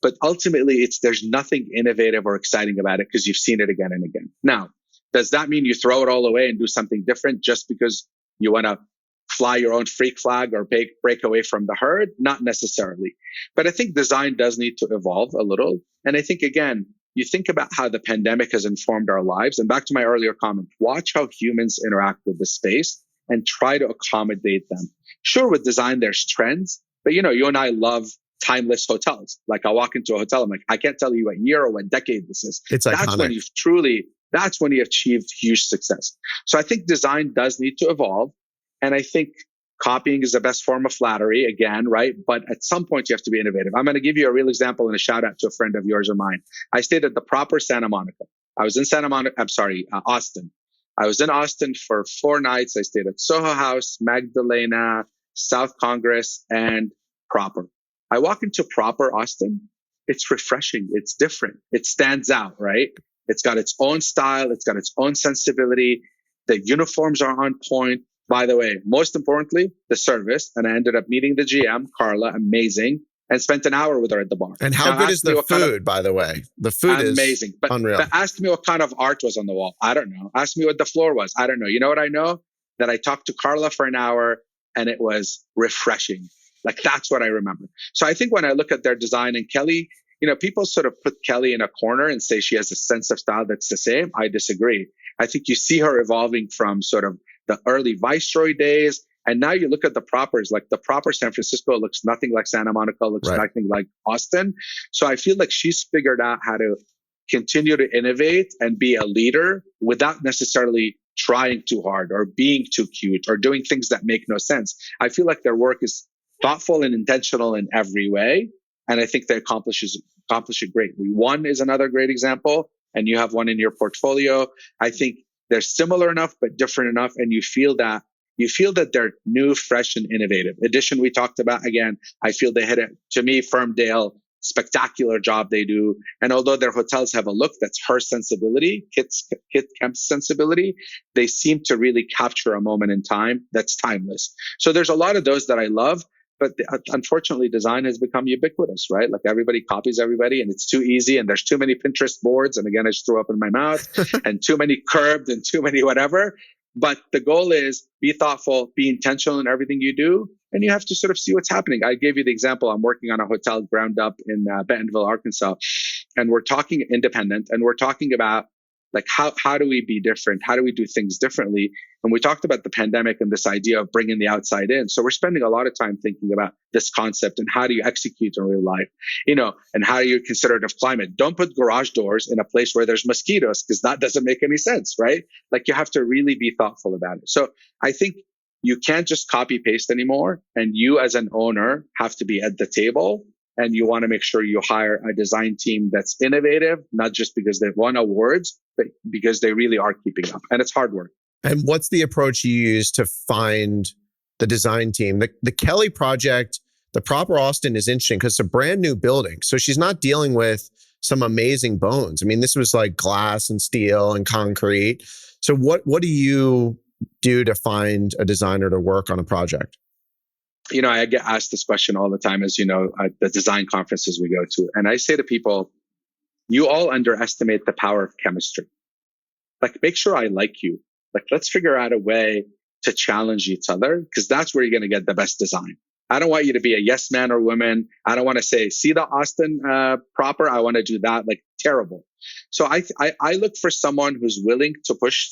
But ultimately, there's nothing innovative or exciting about it because you've seen it again and again. Now, does that mean you throw it all away and do something different just because you want to fly your own freak flag or break away from the herd? Not necessarily. But I think design does need to evolve a little. And I think, again, you think about how the pandemic has informed our lives. And back to my earlier comment, watch how humans interact with the space and try to accommodate them. Sure, with design, there's trends, but you and I love timeless hotels. Like, I walk into a hotel, I'm like, I can't tell you what year or what decade this is.
It's iconic.
That's when you achieved huge success. So I think design does need to evolve. And I think copying is the best form of flattery, again, right? But at some point, you have to be innovative. I'm going to give you a real example and a shout out to a friend of yours or mine. I stayed at the proper Santa Monica. I was in Austin. I was in Austin for 4 nights. I stayed at Soho House, Magdalena, South Congress, and Proper. I walk into Proper Austin. It's refreshing. It's different. It stands out, right? It's got its own style. It's got its own sensibility. The uniforms are on point. By the way, most importantly, the service. And I ended up meeting the GM, Carla, amazing, and spent an hour with her at the bar.
And how good is the food, by the way? The food is amazing. Unreal.
But ask me what kind of art was on the wall. I don't know. Ask me what the floor was. I don't know. You know what I know? That I talked to Carla for an hour and it was refreshing. Like, that's what I remember. So I think when I look at their design, and Kelly, people sort of put Kelly in a corner and say she has a sense of style that's the same. I disagree. I think you see her evolving from sort of the early Viceroy days And now you look at the propers, like the proper San Francisco looks nothing like Santa Monica, looks
Right.
nothing like Austin. So I feel like she's figured out how to continue to innovate and be a leader without necessarily trying too hard or being too cute or doing things that make no sense. I feel like their work is thoughtful and intentional in every way. And I think they accomplish it greatly. One is another great example, and you have one in your portfolio. I think they're similar enough, but different enough. And you feel that they're new, fresh, and innovative. Edition we talked about, again, I feel they hit it. To me, Ferndale, spectacular job they do. And although their hotels have a look that's her sensibility, Kit Kemp's sensibility, they seem to really capture a moment in time that's timeless. So there's a lot of those that I love. But unfortunately, design has become ubiquitous, right? Like everybody copies everybody and it's too easy. And there's too many Pinterest boards. And again, I just threw up in my mouth and too many curved and too many whatever. But the goal is be thoughtful, be intentional in everything you do. And you have to sort of see what's happening. I gave you the example. I'm working on a hotel ground up in Bentonville, Arkansas. And we're talking independent and we're talking about like, how do we be different? How do we do things differently? And we talked about the pandemic and this idea of bringing the outside in. So we're spending a lot of time thinking about this concept and how do you execute in real life, and how do you consider it of climate? Don't put garage doors in a place where there's mosquitoes because that doesn't make any sense, right? Like you have to really be thoughtful about it. So I think you can't just copy paste anymore. And you as an owner have to be at the table. And you want to make sure you hire a design team that's innovative, not just because they've won awards, but because they really are keeping up. And it's hard work.
And what's the approach you use to find the design team? The Kelly project, the Proper Austin is interesting because it's a brand new building. So she's not dealing with some amazing bones. I mean, this was like glass and steel and concrete. So what do you do to find a designer to work on a project?
I get asked this question all the time, as you know, at the design conferences we go to. And I say to people, you all underestimate the power of chemistry. Like, make sure I like you. Like, let's figure out a way to challenge each other because that's where you're going to get the best design. I don't want you to be a yes man or woman. I don't want to say, see the Austin proper. I want to do that. Like, terrible. So I look for someone who's willing to push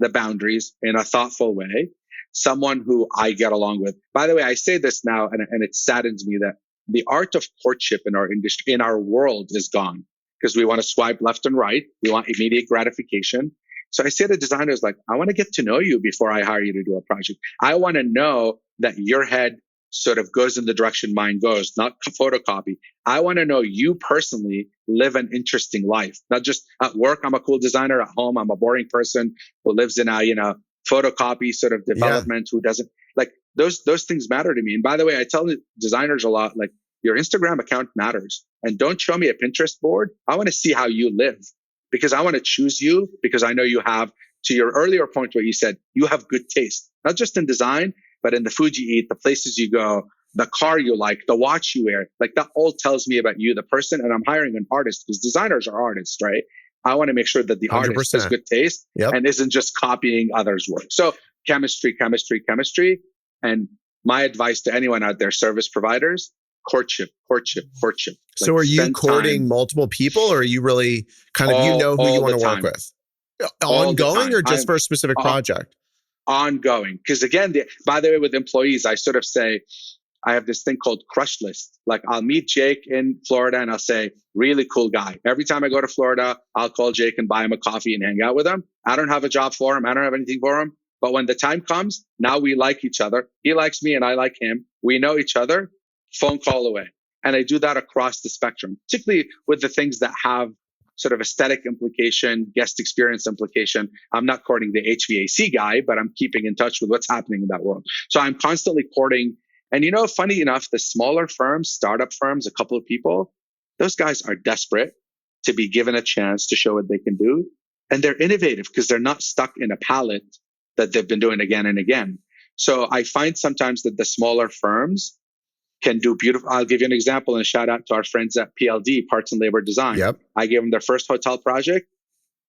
the boundaries in a thoughtful way. Someone who I get along with. By the way, I say this now, and it saddens me that the art of courtship in our industry, in our world, is gone because we want to swipe left and right. We want immediate gratification. So I say to designers, like, I want to get to know you before I hire you to do a project. I want to know that your head sort of goes in the direction mine goes, not photocopy. I want to know you personally live an interesting life, not just at work. I'm a cool designer. At home, I'm a boring person who lives in a, photocopy sort of development, who doesn't like those things matter to me. And by the way, I tell designers a lot, like, your Instagram account matters, and don't show me a Pinterest board. I want to see how you live because I want to choose you because I know you have, to your earlier point where you said you have good taste, not just in design, but in the food you eat, the places you go, the car you like, the watch you wear. Like, that all tells me about you, the person. And I'm hiring an artist because designers are artists, right? I want to make sure that the 100%. Artist has good taste and isn't just copying others' work. So chemistry. And my advice to anyone out there, service providers, courtship.
So are you courting multiple people, or are you really kind of, who you want to work with? Ongoing or just for a specific project?
Ongoing. Because again, by the way, with employees, I sort of say, I have this thing called crush list. Like, I'll meet Jake in Florida and I'll say, really cool guy. Every time I go to Florida, I'll call Jake and buy him a coffee and hang out with him. I don't have a job for him. I don't have anything for him. But when the time comes, now we like each other. He likes me and I like him. We know each other. Phone call away. And I do that across the spectrum, particularly with the things that have sort of aesthetic implication, guest experience implication. I'm not courting the HVAC guy, but I'm keeping in touch with what's happening in that world. So I'm constantly courting. And funny enough, the smaller firms, startup firms, a couple of people, those guys are desperate to be given a chance to show what they can do. And they're innovative because they're not stuck in a palette that they've been doing again and again. So I find sometimes that the smaller firms can do beautiful. I'll give you an example and a shout out to our friends at PLD, Parts and Labor Design.
Yep.
I gave them their first hotel project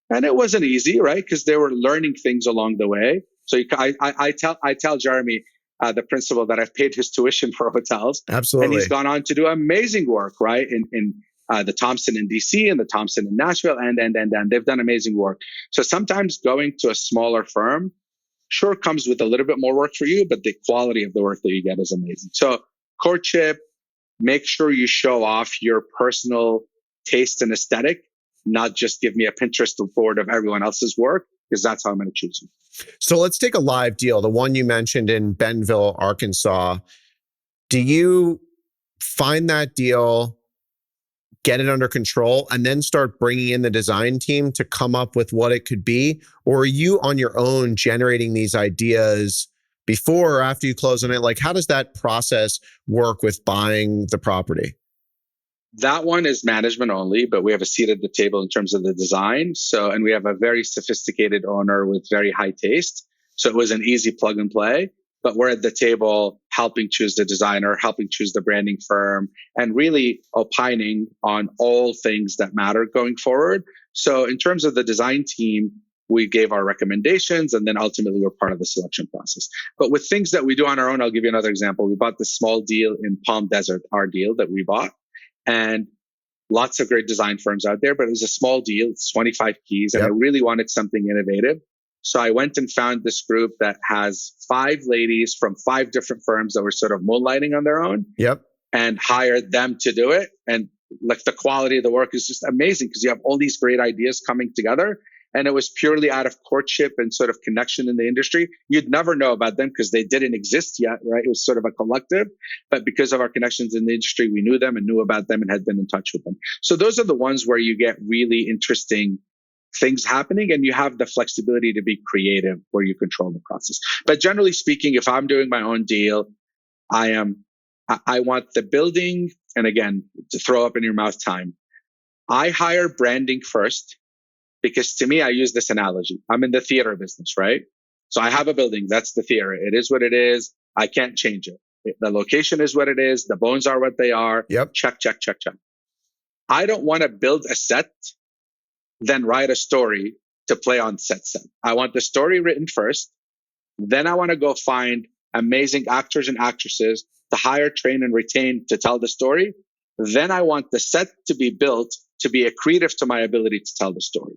and it wasn't easy, right? Because they were learning things along the way. So I tell Jeremy, the principal, that I've paid his tuition for hotels.
Absolutely.
And he's gone on to do amazing work, right? In the Thompson in DC and the Thompson in Nashville, and they've done amazing work. So sometimes going to a smaller firm Sure, comes with a little bit more work for you, but the quality of the work that you get is amazing. So courtship, make sure you show off your personal taste and aesthetic, not just give me a Pinterest board of everyone else's work, because that's how I'm going to choose you.
So let's take a live deal, the one you mentioned in Bentonville, Arkansas. Do you find that deal, get it under control, and then start bringing in the design team to come up with what it could be? Or are you on your own generating these ideas before or after you close on it? Like, how does that process work with buying the property?
That one is management only, but we have a seat at the table in terms of the design. So, and we have a very sophisticated owner with very high taste. So it was an easy plug and play, but we're at the table helping choose the designer, helping choose the branding firm, and really opining on all things that matter going forward. So in terms of the design team, we gave our recommendations, and then ultimately we're part of the selection process. But with things that we do on our own, I'll give you another example. We bought this small deal in Palm Desert, our deal that we bought. And lots of great design firms out there, but it was a small deal. It's 25 keys. And I really wanted something innovative. So I went and found this group that has 5 ladies from 5 different firms that were sort of moonlighting on their own. And hired them to do it. And like the quality of the work is just amazing because you have all these great ideas coming together. And it was purely out of courtship and sort of connection in the industry. You'd never know about them because they didn't exist yet, right? It was sort of a collective. But because of our connections in the industry, we knew them and knew about them and had been in touch with them. So those are the ones where you get really interesting things happening and you have the flexibility to be creative where you control the process. But generally speaking, if I'm doing my own deal, I want the building, and again, to throw up in your mouth time, I hire branding first. Because to me, I use this analogy. I'm in the theater business, right? So I have a building. That's the theater. It is what it is. I can't change it. The location is what it is. The bones are what they are. Check, check, check, check. I don't want to build a set, then write a story to play on set. I want the story written first. Then I want to go find amazing actors and actresses to hire, train, and retain to tell the story. Then I want the set to be built to be accretive to my ability to tell the story.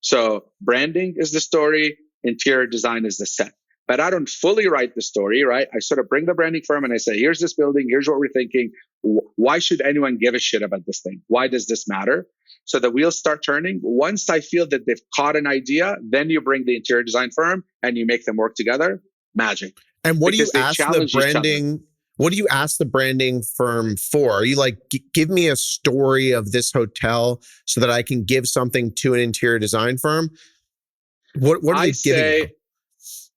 So branding is the story, interior design is the set. But I don't fully write the story, right? I sort of bring the branding firm and I say, here's this building, here's what we're thinking. Why should anyone give a shit about this thing? Why does this matter? So the wheels start turning. Once I feel that they've caught an idea, then you bring the interior design firm and you make them work together. Magic.
And what do you ask the branding? What do you ask the branding firm for? Are you like, give me a story of this hotel so that I can give something to an interior design firm? What are they giving you?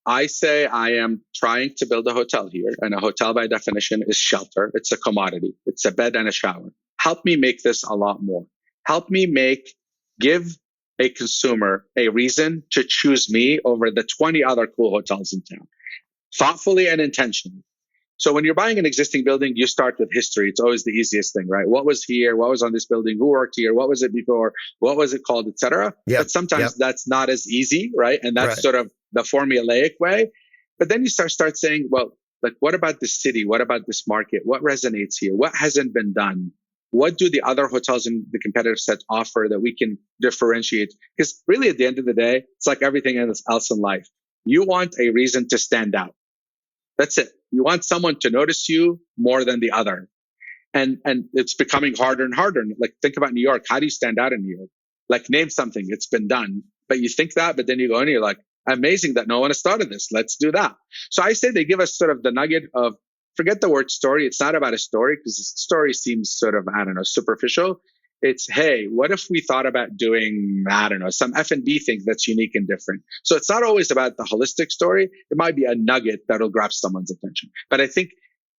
I say I am trying to build a hotel here, and a hotel by definition is shelter. It's a commodity. It's a bed and a shower. Help me make this a lot more. Help me give a consumer a reason to choose me over the 20 other cool hotels in town, thoughtfully and intentionally. So when you're buying an existing building, you start with history. It's always the easiest thing, right? What was here? What was on this building? Who worked here? What was it before? What was it called, et cetera? But sometimes that's not as easy, right? And that's sort of the formulaic way. But then you start saying, well, like, what about this city? What about this market? What resonates here? What hasn't been done? What do the other hotels in the competitive set offer that we can differentiate? Because really, at the end of the day, it's like everything else in life. You want a reason to stand out. That's it. You want someone to notice you more than the other. And it's becoming harder and harder. Like, think about New York. How do you stand out in New York? Like, name something. It's been done. But you think that, but then you go in and you're like, amazing that no one has started this. Let's do that. So I say they give us sort of the nugget of, forget the word story. It's not about a story because story seems sort of, I don't know, superficial. It's, hey, what if we thought about doing, I don't know, some F&B thing that's unique and different? So it's not always about the holistic story. It might be a nugget that'll grab someone's attention. But I think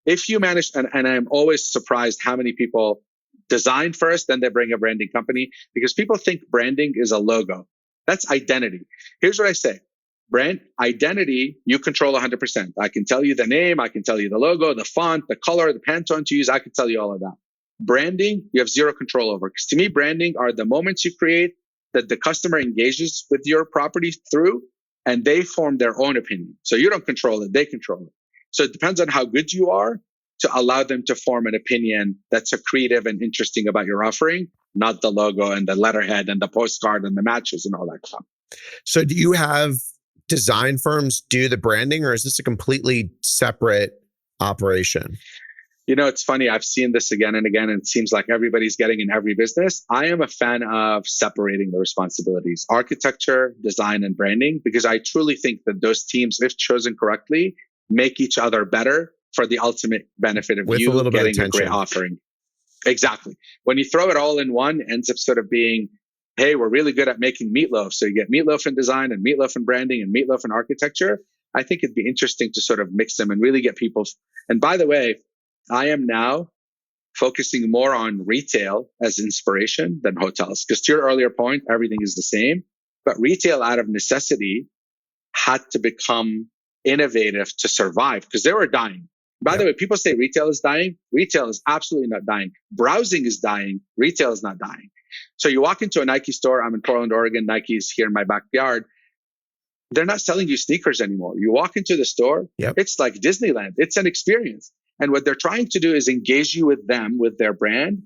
if you manage, and I'm always surprised how many people design first, then they bring a branding company, because people think branding is a logo. That's identity. Here's what I say. Brand identity, you control 100%. I can tell you the name. I can tell you the logo, the font, the color, the Pantone to use. I can tell you all of that. Branding, you have zero control over. Because to me, branding are the moments you create that the customer engages with your property through, and they form their own opinion. So you don't control it, they control it. So it depends on how good you are to allow them to form an opinion that's creative and interesting about your offering, not the logo and the letterhead and the postcard and the matches and all that stuff.
So do you have design firms do the branding, or is this a completely separate operation?
It's funny. I've seen this again and again, and it seems like everybody's getting in every business. I am a fan of separating the responsibilities, architecture, design, and branding, because I truly think that those teams, if chosen correctly, make each other better for the ultimate benefit of
With
you
a little bit of
getting a great
attention.
offering. Exactly. When you throw it all in one, it ends up sort of being, hey, we're really good at making meatloaf. So you get meatloaf in design and meatloaf in branding and meatloaf in architecture. I think it'd be interesting to sort of mix them and really get people. And by the way, I am now focusing more on retail as inspiration than hotels. Because to your earlier point, everything is the same. But retail out of necessity had to become innovative to survive because they were dying. By the way, people say retail is dying. Retail is absolutely not dying. Browsing is dying. Retail is not dying. So you walk into a Nike store. I'm in Portland, Oregon. Nike's here in my backyard. They're not selling you sneakers anymore. You walk into the store. It's like Disneyland. It's an experience. And what they're trying to do is engage you with them, with their brand,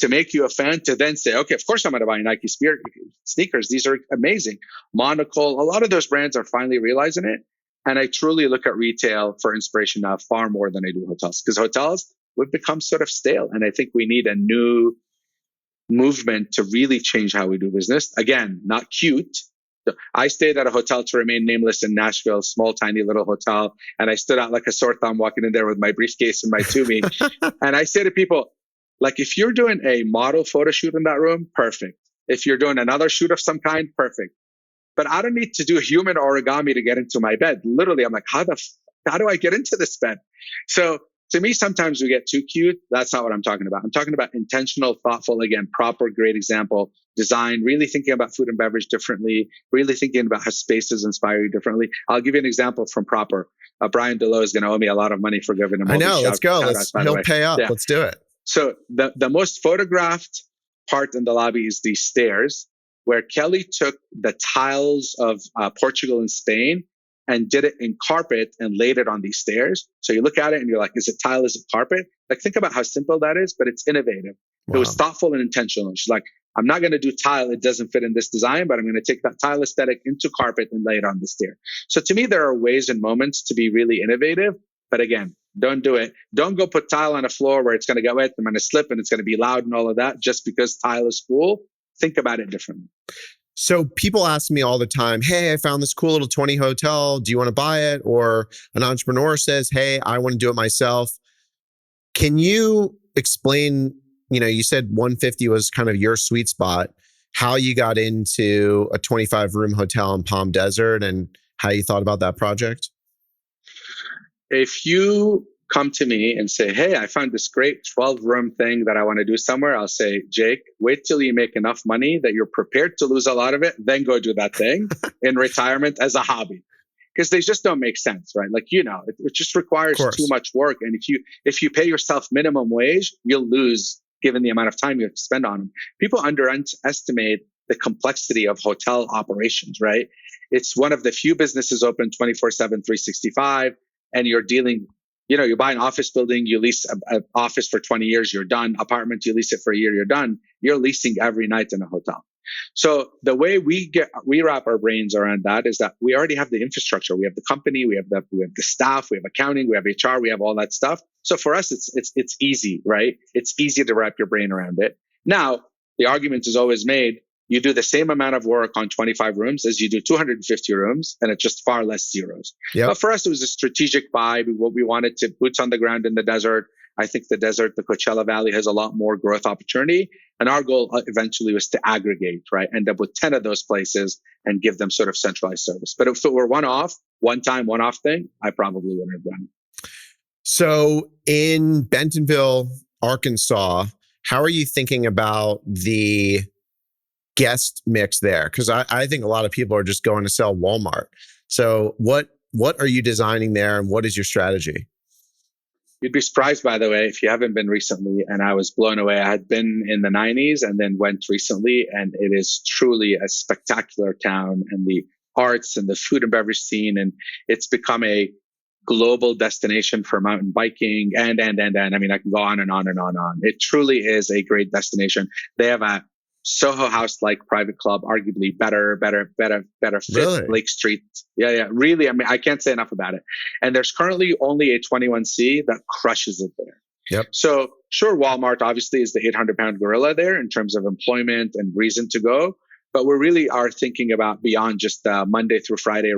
to make you a fan, to then say, okay, of course I'm going to buy Nike sneakers. These are amazing. Monocle, a lot of those brands are finally realizing it. And I truly look at retail for inspiration now far more than I do hotels, because hotels would become sort of stale. And I think we need a new movement to really change how we do business. Again, not cute. I stayed at a hotel, to remain nameless, in Nashville, small, tiny little hotel. And I stood out like a sore thumb walking in there with my briefcase and my Tumi. And I say to people, like, if you're doing a model photo shoot in that room, perfect. If you're doing another shoot of some kind, perfect. But I don't need to do human origami to get into my bed. Literally, I'm like, how do I get into this bed? So to me, sometimes we get too cute. That's not what I'm talking about. I'm talking about intentional, thoughtful, again, proper, great example, design, really thinking about food and beverage differently, really thinking about how spaces inspire you differently. I'll give you an example from Proper. Brian Deloe is going to owe me a lot of money for giving him all these
let's go. He'll pay up.
Yeah.
Let's do it.
So the most photographed part in the lobby is these stairs, where Kelly took the tiles of Portugal and Spain and did it in carpet and laid it on these stairs. So you look at it and you're like, is it tile? Is it carpet? Like, think about how simple that is, but it's innovative. Wow. It was thoughtful and intentional. She's like, I'm not going to do tile. It doesn't fit in this design, but I'm going to take that tile aesthetic into carpet and lay it on the stair. So to me, there are ways and moments to be really innovative. But again, don't do it. Don't go put tile on a floor where it's going to get wet, I'm going to slip and it's going to be loud and all of that just because tile is cool. Think about it differently.
So people ask me all the time, hey, I found this cool little 20 hotel. Do you want to buy it? Or an entrepreneur says, hey, I want to do it myself. Can you explain, you said 150 was kind of your sweet spot, how you got into a 25 room hotel in Palm Desert and how you thought about that project?
If you come to me and say, hey, I found this great 12-room thing that I want to do somewhere, I'll say, Jake, wait till you make enough money that you're prepared to lose a lot of it, then go do that thing in retirement as a hobby. Because they just don't make sense, right? Like, it just requires too much work. And if you pay yourself minimum wage, you'll lose given the amount of time you have to spend on them. People underestimate the complexity of hotel operations, right? It's one of the few businesses open 24/7, 365, and you're dealing. You buy an office building, you lease an office for 20 years, you're done. Apartment, you lease it for a year, you're done. You're leasing every night in a hotel. So the way we wrap our brains around that is that we already have the infrastructure. We have the company, we have the staff, we have accounting, we have HR, we have all that stuff. So for us, it's easy, right? It's easy to wrap your brain around it. Now, the argument is always made, you do the same amount of work on 25 rooms as you do 250 rooms, and it's just far less zeros. Yep. But for us, it was a strategic buy. What we wanted to boots on the ground in the desert. I think the Coachella Valley has a lot more growth opportunity. And our goal eventually was to aggregate, right? End up with 10 of those places and give them sort of centralized service. But if it were one-off thing, I probably wouldn't have done it.
So in Bentonville, Arkansas, how are you thinking about the guest mix there? Because I think a lot of people are just going to sell Walmart. So what are you designing there and what is your strategy?
You'd be surprised, by the way, if you haven't been recently, and I was blown away. I had been in the 90s and then went recently, and it is truly a spectacular town, and the arts and the food and beverage scene, and it's become a global destination for mountain biking and. I mean, I can go on and on and on and on. It truly is a great destination. They have a Soho House like private club, arguably better fit.
Really?
Lake Street. Yeah. Really, I mean, I can't say enough about it. And there's currently only a 21C that crushes it there.
Yep.
So sure, Walmart obviously is the 800-pound gorilla there in terms of employment and reason to go. But we really are thinking about beyond just Monday through Thursday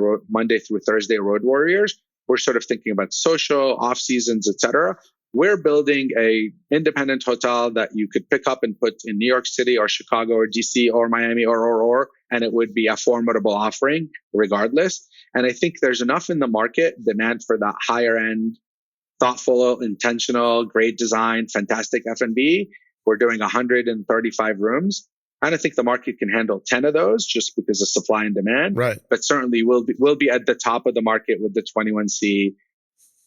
road warriors. We're sort of thinking about social, off seasons, etc. We're building a independent hotel that you could pick up and put in New York City or Chicago or DC or Miami or, and it would be a formidable offering regardless. And I think there's enough in the market demand for that higher end, thoughtful, intentional, great design, fantastic F&B. We're doing 135 rooms. I don't think the market can handle 10 of those just because of supply and demand.
Right.
But certainly we'll be at the top of the market with the 21C,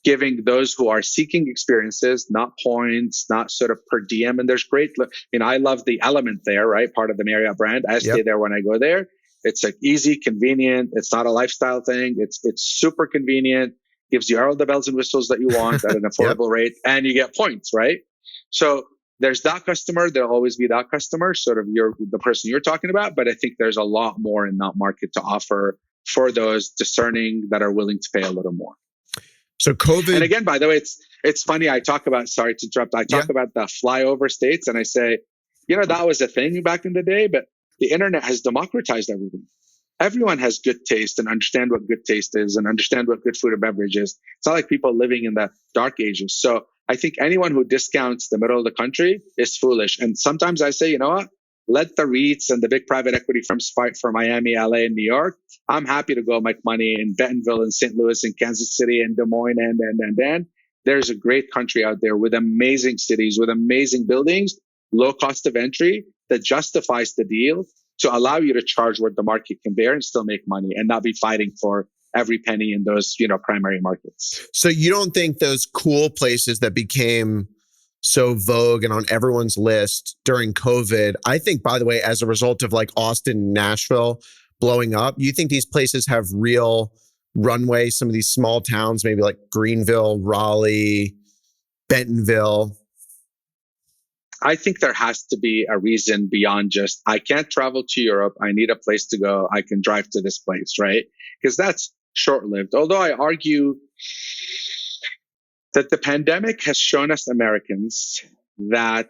giving those who are seeking experiences, not points, not sort of per diem. And there's great, I love the Element there, right? Part of the Marriott brand. I stay there when I go there. It's like easy, convenient. It's not a lifestyle thing. It's super convenient, gives you all the bells and whistles that you want at an affordable rate, and you get points, right? So there's that customer. There'll always be that customer, sort of the person you're talking about. But I think there's a lot more in that market to offer for those discerning that are willing to pay a little more.
So COVID.
And again, by the way, it's funny. I talk about, sorry to interrupt. I talk about the flyover states and I say, that was a thing back in the day, but the internet has democratized everything. Everyone has good taste and understand what good taste is and understand what good food and beverage is. It's not like people living in the dark ages. So I think anyone who discounts the middle of the country is foolish. And sometimes I say, you know what? Let the REITs and the big private equity firms fight for Miami, LA, and New York. I'm happy to go make money in Bentonville and St. Louis and Kansas City and Des Moines and. There's a great country out there with amazing cities, with amazing buildings, low cost of entry that justifies the deal to allow you to charge what the market can bear and still make money and not be fighting for every penny in those, primary markets.
So you don't think those cool places that became so vogue and on everyone's list during COVID, I think, by the way, as a result of like Austin, Nashville blowing up, you think these places have real runway? Some of these small towns, maybe like Greenville, Raleigh, Bentonville.
I think there has to be a reason beyond just, I can't travel to Europe. I need a place to go. I can drive to this place, right? Because that's short-lived. Although I argue that the pandemic has shown us Americans that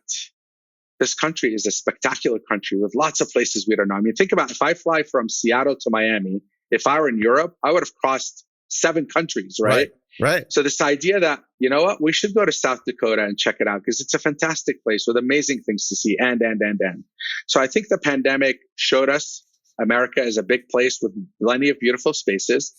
this country is a spectacular country with lots of places we don't know. I mean, think about if I fly from Seattle to Miami, if I were in Europe, I would have crossed 7 countries, right?
Right.
So this idea that, we should go to South Dakota and check it out because it's a fantastic place with amazing things to see and. So I think the pandemic showed us America is a big place with plenty of beautiful spaces.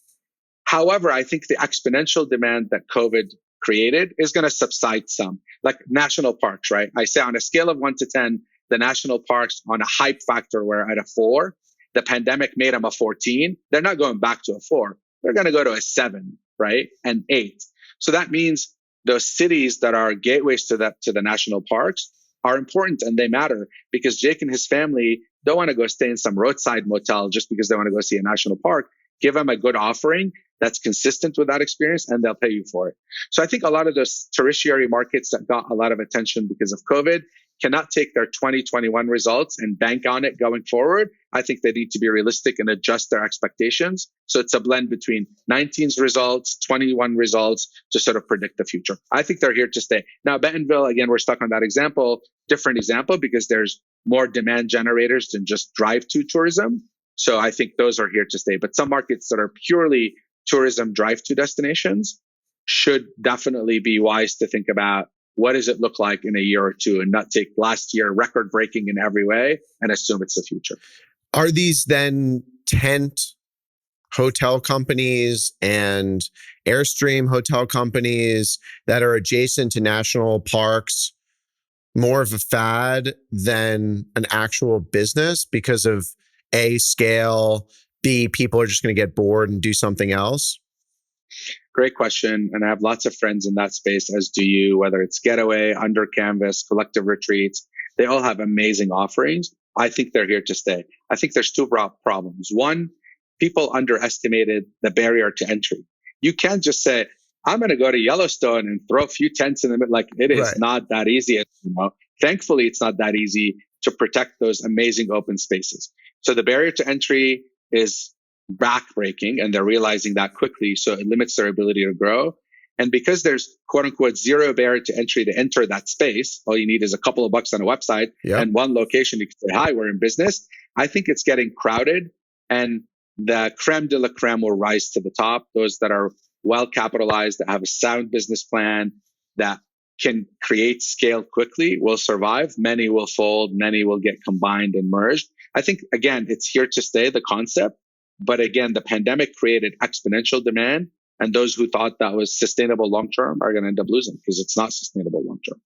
However, I think the exponential demand that COVID created is going to subside some, like national parks, right? I say on a scale of 1 to 10, the national parks on a hype factor were at a 4. The pandemic made them a 14. They're not going back to a 4. They're going to go to a 7, right? And 8. So that means those cities that are gateways to the national parks are important and they matter because Jake and his family don't want to go stay in some roadside motel just because they want to go see a national park. Give them a good offering that's consistent with that experience and they'll pay you for it. So I think a lot of those tertiary markets that got a lot of attention because of COVID cannot take their 2021 results and bank on it going forward. I think they need to be realistic and adjust their expectations. So it's a blend between 19's results, 21 results to sort of predict the future. I think they're here to stay. Now, Bentonville, again, we're stuck on that example, different example because there's more demand generators than just drive-to tourism. So I think those are here to stay. But some markets that are purely tourism drive-to destinations should definitely be wise to think about what does it look like in a year or two and not take last year record-breaking in every way and assume it's the future.
Are these then tent hotel companies and Airstream hotel companies that are adjacent to national parks more of a fad than an actual business because of A, scale, B, people are just going to get bored and do something else?
Great question. And I have lots of friends in that space, as do you, whether it's Getaway, Under Canvas, Collective Retreats. They all have amazing offerings. I think they're here to stay. I think there's 2 problems. One, people underestimated the barrier to entry. You can't just say, I'm going to go to Yellowstone and throw a few tents in the middle. Like it is not that easy. Thankfully, it's not that easy. to protect those amazing open spaces. So the barrier to entry is backbreaking, and they're realizing that quickly. So it limits their ability to grow. And because there's quote unquote zero barrier to entry to enter that space, all you need is a couple of bucks on a website and one location. You can say, hi, we're in business. I think it's getting crowded, and the creme de la creme will rise to the top. Those that are well capitalized, that have a sound business plan, that can create scale quickly will survive. Many will fold. Many will get combined and merged. I think, again, it's here to stay, the concept. But again, the pandemic created exponential demand. And those who thought that was sustainable long-term are going to end up losing because it's not sustainable long-term.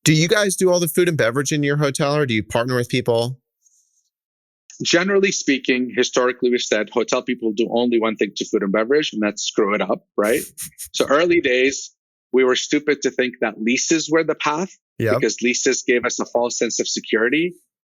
Do you guys do all the food and beverage in your hotel, or do you partner with people?
Generally speaking, historically, we've said hotel people do only one thing to food and beverage, and that's screw it up, right? So early days, we were stupid to think that leases were the path because leases gave us a false sense of security.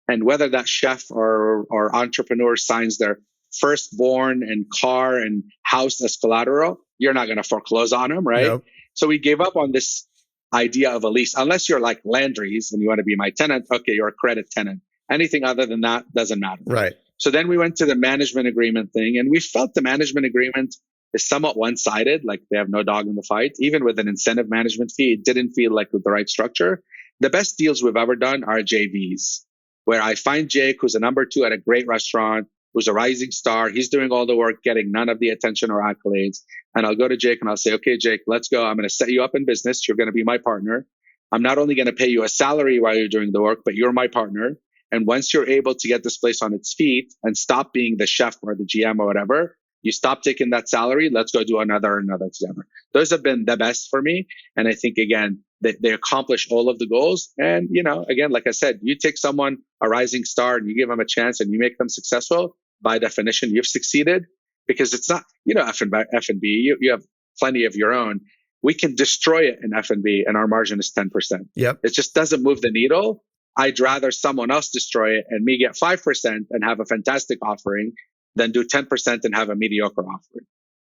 And whether that chef or entrepreneur signs their firstborn and car and house as collateral, you're not going to foreclose on them, right? Nope. So we gave up on this idea of a lease. Unless you're like Landry's and you want to be my tenant, okay, you're a credit tenant. Anything other than that doesn't matter.
Right.
So then we went to the management agreement thing, and we felt the management agreement is somewhat one-sided, like they have no dog in the fight. Even with an incentive management fee, it didn't feel like the right structure. The best deals we've ever done are JVs, where I find Jake, who's a number 2 at a great restaurant, who's a rising star. He's doing all the work, getting none of the attention or accolades. And I'll go to Jake and I'll say, okay, Jake, let's go. I'm going to set you up in business. You're going to be my partner. I'm not only going to pay you a salary while you're doing the work, but you're my partner. And once you're able to get this place on its feet and stop being the chef or the GM or whatever, you stop taking that salary. Let's go do another together. Those have been the best for me. And I think, again, they accomplish all of the goals. And, again, like I said, you take someone, a rising star, and you give them a chance and you make them successful, by definition, you've succeeded, because it's not, F&B, you have plenty of your own. We can destroy it in F&B and our margin is 10%.
Yep.
It just doesn't move the needle. I'd rather someone else destroy it and me get 5% and have a fantastic offering than do 10% and have a mediocre offering.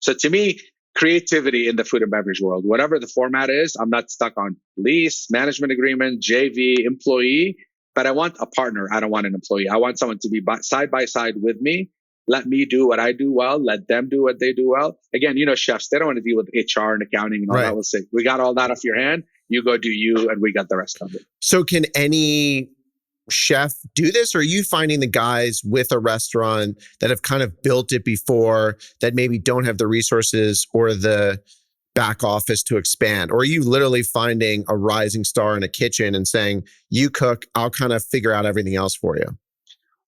So to me, creativity in the food and beverage world, whatever the format is, I'm not stuck on lease, management agreement, JV, employee, but I want a partner. I don't want an employee. I want someone to be side by side with me. Let me do what I do well. Let them do what they do well. Again, chefs, they don't want to deal with HR and accounting and all that. We'll say, we got all that off your hand. You go do you, and we got the rest of it.
So can any chef do this? Or are you finding the guys with a restaurant that have kind of built it before that maybe don't have the resources or the back office to expand? Or are you literally finding a rising star in a kitchen and saying, you cook, I'll kind of figure out everything else for you?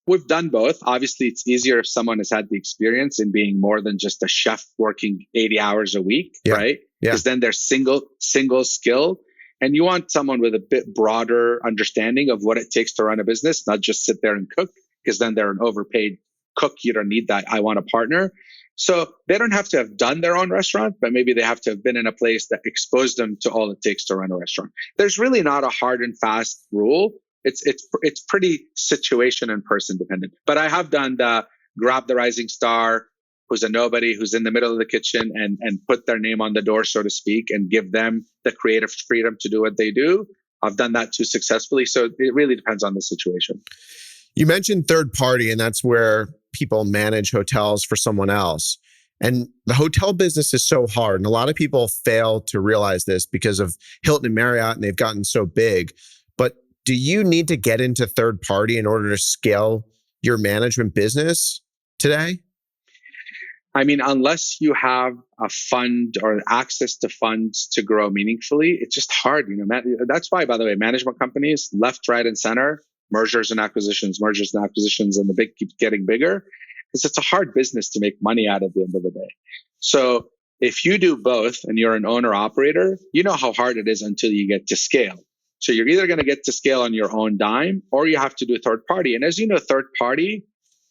We've done both. Obviously, it's easier if someone has had the experience in being more than just a chef working 80 hours a week, right? Because then they're single skill. And you want someone with a bit broader understanding of what it takes to run a business, not just sit there and cook, because then they're an overpaid cook. You don't need that. I want a partner. So they don't have to have done their own restaurant, but maybe they have to have been in a place that exposed them to all it takes to run a restaurant. There's really not a hard and fast rule. It's pretty situation and person dependent. But I have done the grab the rising star, who's a nobody, who's in the middle of the kitchen, and put their name on the door, so to speak, and give them the creative freedom to do what they do. I've done that too successfully. So it really depends on the situation.
You mentioned third party, and that's where people manage hotels for someone else. And the hotel business is so hard. And a lot of people fail to realize this because of Hilton and Marriott, and they've gotten so big. But do you need to get into third party in order to scale your management business today?
I mean, unless you have a fund or access to funds to grow meaningfully, it's just hard. That's why, by the way, management companies, left, right, and center, mergers and acquisitions, and the big keeps getting bigger, because it's a hard business to make money out at the end of the day. So if you do both and you're an owner operator, you know how hard it is until you get to scale. So you're either going to get to scale on your own dime, or you have to do third party. And as you know, third party,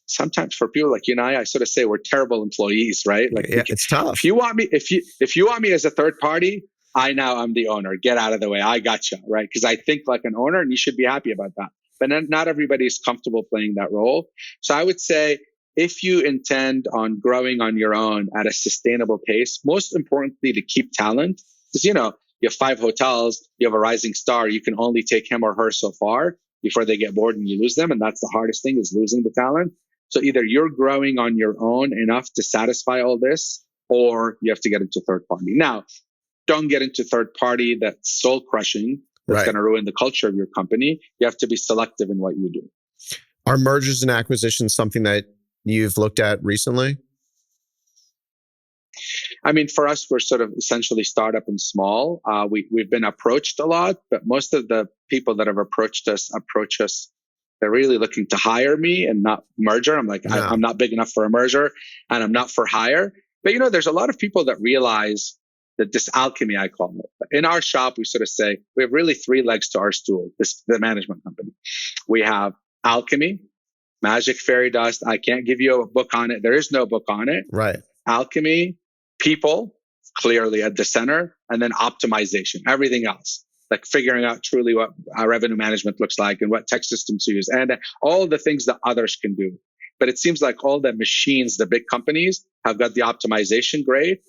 sometimes for people like you and I sort of say we're terrible employees, right? Like,
it's tough.
If you want me as a third party, I'm the owner. Get out of the way. I got you, right? Because I think like an owner, and you should be happy about that. But not everybody is comfortable playing that role. So I would say, if you intend on growing on your own at a sustainable pace, most importantly, to keep talent, because you have 5 hotels, you have a rising star, you can only take him or her so far. before they get bored and you lose them. And that's the hardest thing, is losing the talent. So either you're growing on your own enough to satisfy all this, or you have to get into third party. Now, don't get into third party that's soul crushing, that's going to ruin the culture of your company. You have to be selective in what you do.
Are mergers and acquisitions something that you've looked at recently?
I mean, for us, we're sort of essentially startup and small. We've been approached a lot, but most of the people that have approach us, they're really looking to hire me and not merger. I'm like, I'm not big enough for a merger, and I'm not for hire. But, there's a lot of people that realize that this alchemy, I call it. In our shop, we sort of say we have really three legs to our stool, the management company. We have alchemy, magic, fairy dust. I can't give you a book on it. There is no book on it.
Right.
Alchemy, people, clearly at the center, and then optimization, everything else, like figuring out truly what revenue management looks like and what tech systems to use, and all the things that others can do. But it seems like all the machines, the big companies, have got the optimization great,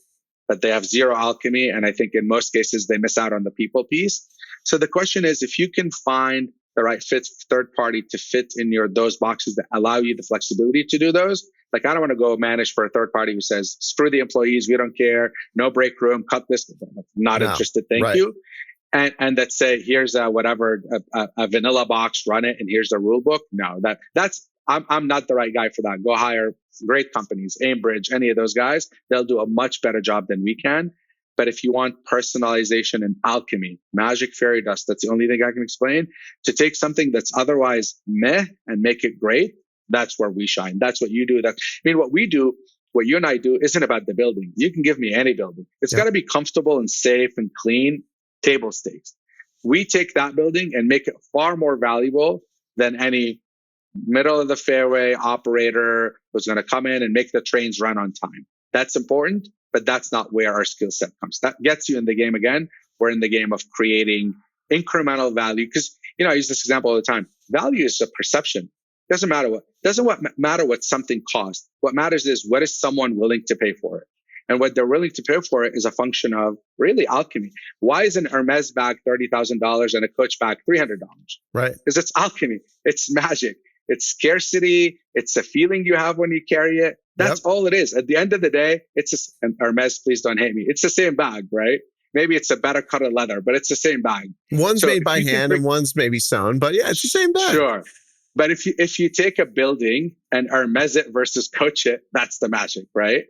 but they have zero alchemy. And I think in most cases, they miss out on the people piece. So the question is, if you can find the right fit third party to fit in those boxes that allow you the flexibility to do those. Like, I don't want to go manage for a third party who says, screw the employees, we don't care, no break room, cut this. Not interested, thank you. And that say, here's a vanilla box, run it, and here's the rule book. No, I'm not the right guy for that. Go hire great companies, Aimbridge, any of those guys. They'll do a much better job than we can. But if you want personalization and alchemy, magic, fairy dust, that's the only thing I can explain. To take something that's otherwise meh and make it great, that's where we shine. That's what you do. What we do, what you and I do, isn't about the building. You can give me any building. It's got to be comfortable and safe and clean, table stakes. We take that building and make it far more valuable than any middle of the fairway operator who's going to come in and make the trains run on time. That's important, but that's not where our skill set comes. That gets you in the game again. We're in the game of creating incremental value, because, I use this example all the time. Value is a perception. Doesn't matter what something costs. What matters is, what is someone willing to pay for it? And what they're willing to pay for it is a function of really alchemy. Why is an Hermes bag $30,000 and a Coach bag $300?
Right.
Because it's alchemy. It's magic. It's scarcity. It's a feeling you have when you carry it. That's all it is. At the end of the day, and Hermes, please don't hate me, it's the same bag, right? Maybe it's a better cut of leather, but it's the same bag.
One's made by hand and one's maybe sewn, but yeah, it's the same bag.
Sure. But if you take a building and Hermes it versus Coach it, that's the magic, right?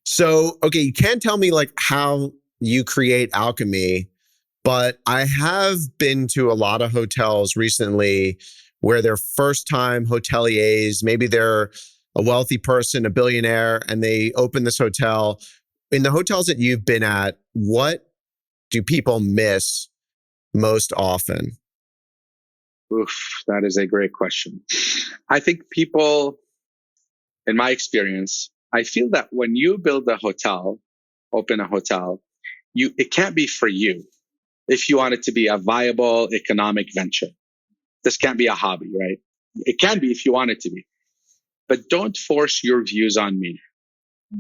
So, okay, you can't tell me like how you create alchemy, but I have been to a lot of hotels recently where they're first-time hoteliers, maybe they're a wealthy person, a billionaire, and they open this hotel. In the hotels that you've been at, what do people miss most often?
Oof, that is a great question. I think people, in my experience, I feel that when you build a hotel, open a hotel, it can't be for you if you want it to be a viable economic venture. This can't be a hobby, right? It can be if you want it to be. But don't force your views on me.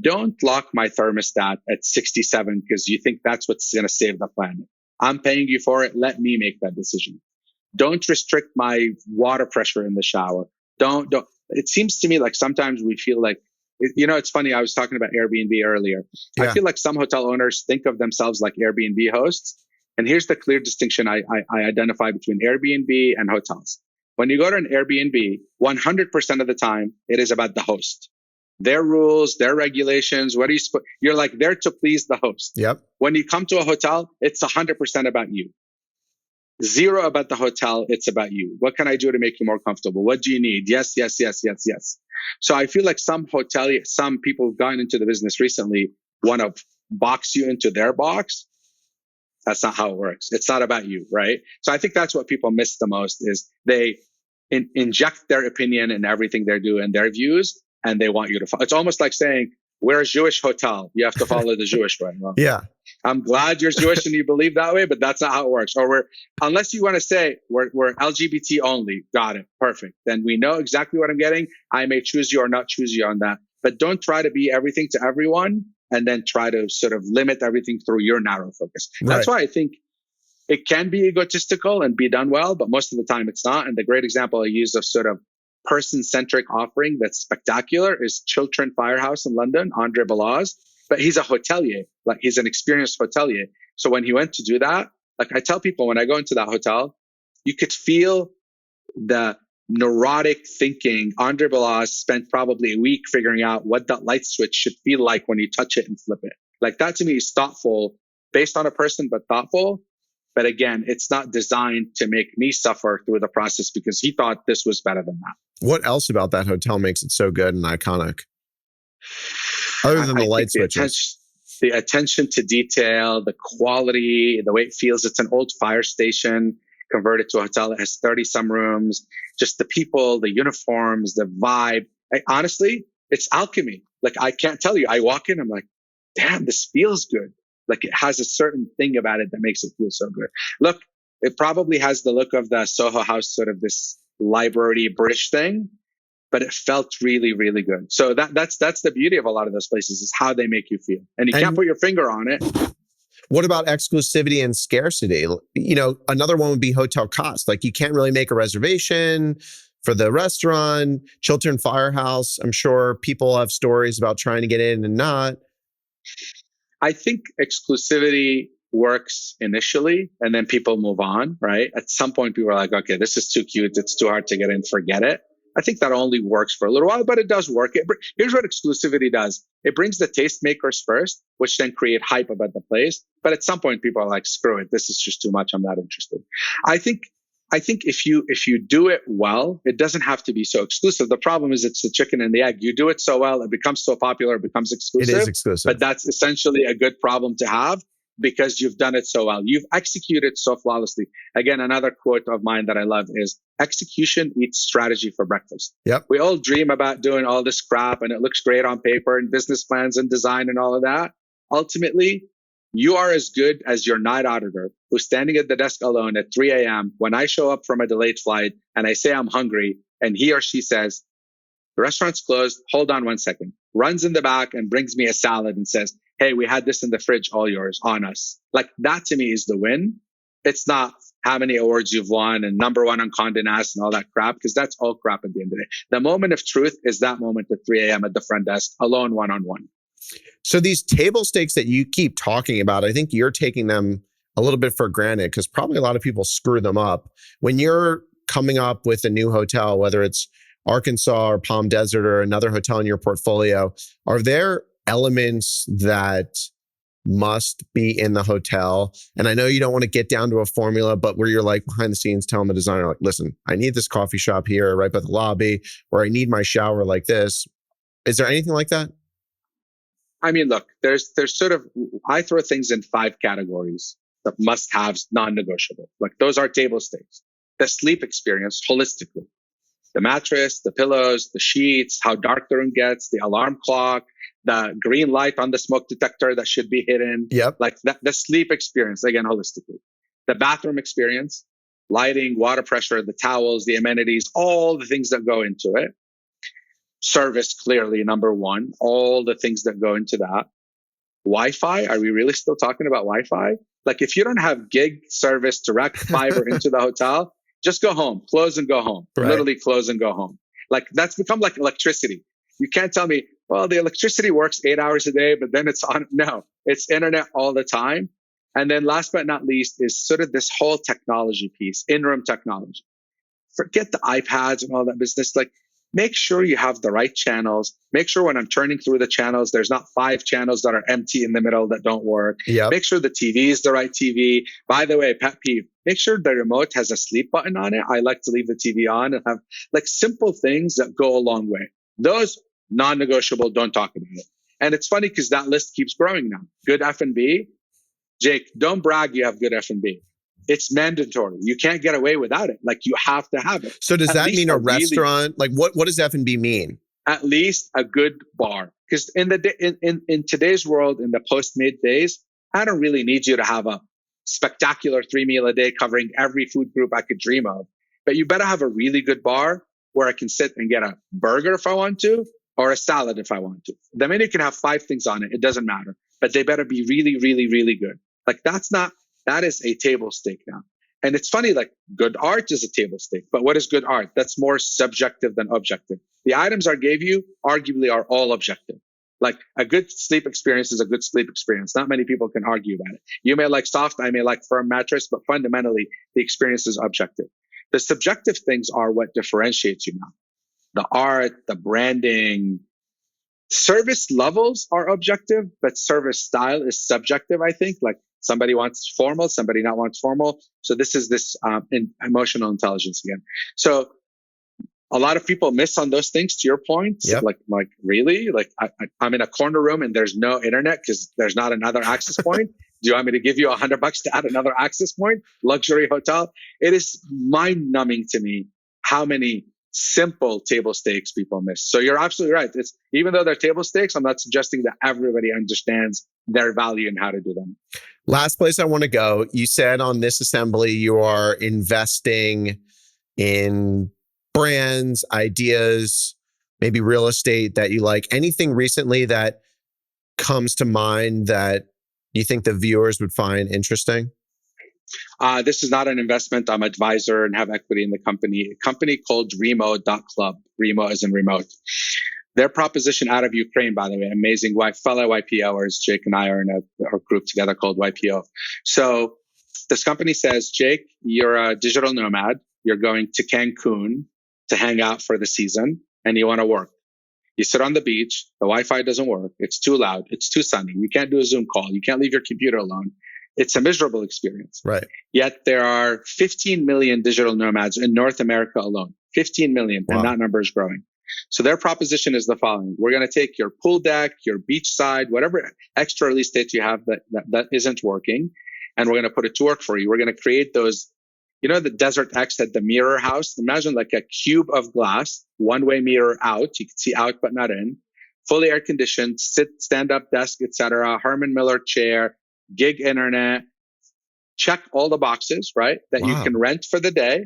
Don't lock my thermostat at 67 because you think that's what's going to save the planet. I'm paying you for it. Let me make that decision. Don't restrict my water pressure in the shower. Don't. It seems to me like sometimes we feel like, it's funny. I was talking about Airbnb earlier. Yeah. I feel like some hotel owners think of themselves like Airbnb hosts. And here's the clear distinction I identify between Airbnb and hotels. When you go to an Airbnb, 100% of the time, it is about the host. Their rules, their regulations, you're like there to please the host.
Yep. When
you come to a hotel, it's 100% about you. Zero about the hotel, it's about you. What can I do to make you more comfortable? What do you need? Yes, yes, yes, yes, yes. So I feel like some people who've gotten into the business recently want to box you into their box. That's not how it works. It's not about you, right? So I think that's what people miss the most is they inject their opinion in everything they're doing, their views, and they want you to follow. It's almost like saying, we're a Jewish hotel. You have to follow the Jewish way. Well,
yeah.
I'm glad you're Jewish and you believe that way, but that's not how it works. Or unless you want to say we're LGBT only. Got it. Perfect. Then we know exactly what I'm getting. I may choose you or not choose you on that. But don't try to be everything to everyone and then try to sort of limit everything through your narrow focus. Right. That's why I think It can be egotistical and be done well, but most of the time it's not. And the great example I use of sort of person-centric offering that's spectacular is Chiltern Firehouse in London, Andre Balazs. But he's a hotelier, like he's an experienced hotelier. So when he went to do that, like I tell people when I go into that hotel, you could feel the neurotic thinking. Andre Balazs spent probably a week figuring out what that light switch should feel like when you touch it and flip it. Like that to me is thoughtful, based on a person, but thoughtful. But again, it's not designed to make me suffer through the process because he thought this was better than that.
What else about that hotel makes it so good and iconic? Other than the light switches.
The attention to detail, the quality, the way it feels. It's an old fire station converted to a hotel that has 30 some rooms. Just the people, the uniforms, the vibe. Honestly, it's alchemy. Like I can't tell you. I walk in, I'm like, damn, this feels good. Like it has a certain thing about it that makes it feel so good. Look, it probably has the look of the Soho House, sort of this library British thing, but it felt really, really good. So that's the beauty of a lot of those places is how they make you feel. And you can't put your finger on it.
What about exclusivity and scarcity? You know, another one would be hotel cost. Like you can't really make a reservation for the restaurant. Chiltern Firehouse, I'm sure people have stories about trying to get in and not.
I think exclusivity works initially and then people move on, right? At some point, people are like, okay, this is too cute. It's too hard to get in. Forget it. I think that only works for a little while, but it does work. Here's what exclusivity does. It brings the tastemakers first, which then create hype about the place. But at some point, people are like, screw it. This is just too much. I'm not interested. I think if you do it well, it doesn't have to be so exclusive. The problem is it's the chicken and the egg. You do it so well, it becomes so popular, it becomes exclusive.
It is exclusive.
But that's essentially a good problem to have because you've done it so well. You've executed so flawlessly. Again, another quote of mine that I love is execution eats strategy for breakfast.
Yep.
We all dream about doing all this crap and it looks great on paper and business plans and design and all of that. Ultimately, you are as good as your night auditor who's standing at the desk alone at 3 a.m. when I show up from a delayed flight and I say I'm hungry and he or she says, the restaurant's closed. Hold on 1 second. Runs in the back and brings me a salad and says, hey, we had this in the fridge, all yours, on us. Like that to me is the win. It's not how many awards you've won and number one on Condé Nast and all that crap, because that's all crap at the end of the day. The moment of truth is that moment at 3 a.m. at the front desk, alone, one-on-one.
So these table stakes that you keep talking about, I think you're taking them a little bit for granted because probably a lot of people screw them up. When you're coming up with a new hotel, whether it's Arkansas or Palm Desert or another hotel in your portfolio, are there elements that must be in the hotel? And I know you don't want to get down to a formula, but where you're like behind the scenes telling the designer, like, listen, I need this coffee shop here right by the lobby, or I need my shower like this. Is there anything like that?
I mean, look, there's sort of, I throw things in 5 categories that must-haves, non-negotiable. Like those are table stakes. The sleep experience holistically. The mattress, the pillows, the sheets, how dark the room gets, the alarm clock, the green light on the smoke detector that should be hidden.
Yep.
Like the sleep experience, again, holistically. The bathroom experience, lighting, water pressure, the towels, the amenities, all the things that go into it. Service, clearly, number one, all the things that go into that. Wi-Fi, are we really still talking about Wi-Fi? Like if you don't have gig service, direct fiber into the hotel, just go home, close and go home,
right.
Literally close and go home. Like that's become like electricity. You can't tell me, well, the electricity works 8 hours a day, but then it's on. No, it's internet all the time. And then last but not least is sort of this whole technology piece, in-room technology. Forget the iPads and all that business. Like make sure you have the right channels. Make sure when I'm turning through the channels, there's not 5 channels that are empty in the middle that don't work.
Yep.
Make sure the TV is the right TV. By the way, pet peeve, make sure the remote has a sleep button on it. I like to leave the TV on and have like simple things that go a long way. Those non-negotiable, don't talk about it. And it's funny because that list keeps growing now. Good F&B. Jake, don't brag you have good F&B. It's mandatory. You can't get away without it. Like you have to have it.
So does that mean a restaurant? Like what does F&B mean?
At least a good bar. Because in today's world, in the post-made days, I don't really need you to have a spectacular 3-meal a day covering every food group I could dream of. But you better have a really good bar where I can sit and get a burger if I want to, or a salad if I want to. The menu can have 5 things on it. It doesn't matter. But they better be really, really, really good. Like that's not That is a table stake now. And it's funny, like good art is a table stake, but what is good art? That's more subjective than objective. The items I gave you arguably are all objective. Like a good sleep experience is a good sleep experience. Not many people can argue about it. You may like soft, I may like firm mattress, but fundamentally the experience is objective. The subjective things are what differentiates you now. The art, the branding, service levels are objective, but service style is subjective, I think. Like somebody wants formal, somebody not wants formal. So this is this emotional intelligence again. So a lot of people miss on those things, to your point.
Yep.
Like really? Like I'm in a corner room and there's no internet because there's not another access point. Do you want me to give you $100 to add another access point? Luxury hotel. It is mind numbing to me how many simple table stakes people miss. So you're absolutely right. It's even though they're table stakes, I'm not suggesting that everybody understands their value and how to do them.
Last place I want to go. You said on this assembly, you are investing in brands, ideas, maybe real estate that you like. Anything recently that comes to mind that you think the viewers would find interesting?
This is not an investment. I'm an advisor and have equity in the company. A company called Remo.club. Remo as in remote. Their proposition out of Ukraine, by the way, amazing fellow YPOers. Jake and I are in a group together called YPO. So this company says, Jake, you're a digital nomad. You're going to Cancun to hang out for the season and you want to work. You sit on the beach. The Wi-Fi doesn't work. It's too loud. It's too sunny. You can't do a Zoom call. You can't leave your computer alone. It's a miserable experience.
Right.
Yet there are 15 million digital nomads in North America alone. 15 million. Wow. And that number is growing. So their proposition is the following. We're going to take your pool deck, your beachside, whatever extra real estate you have that isn't working, and we're going to put it to work for you. We're going to create those, the Desert X at the Mirror House. Imagine like a cube of glass, one-way mirror out. You can see out but not in. Fully air conditioned, stand-up desk, etc. Herman Miller chair, gig internet. Check all the boxes, right? That you can rent for the day.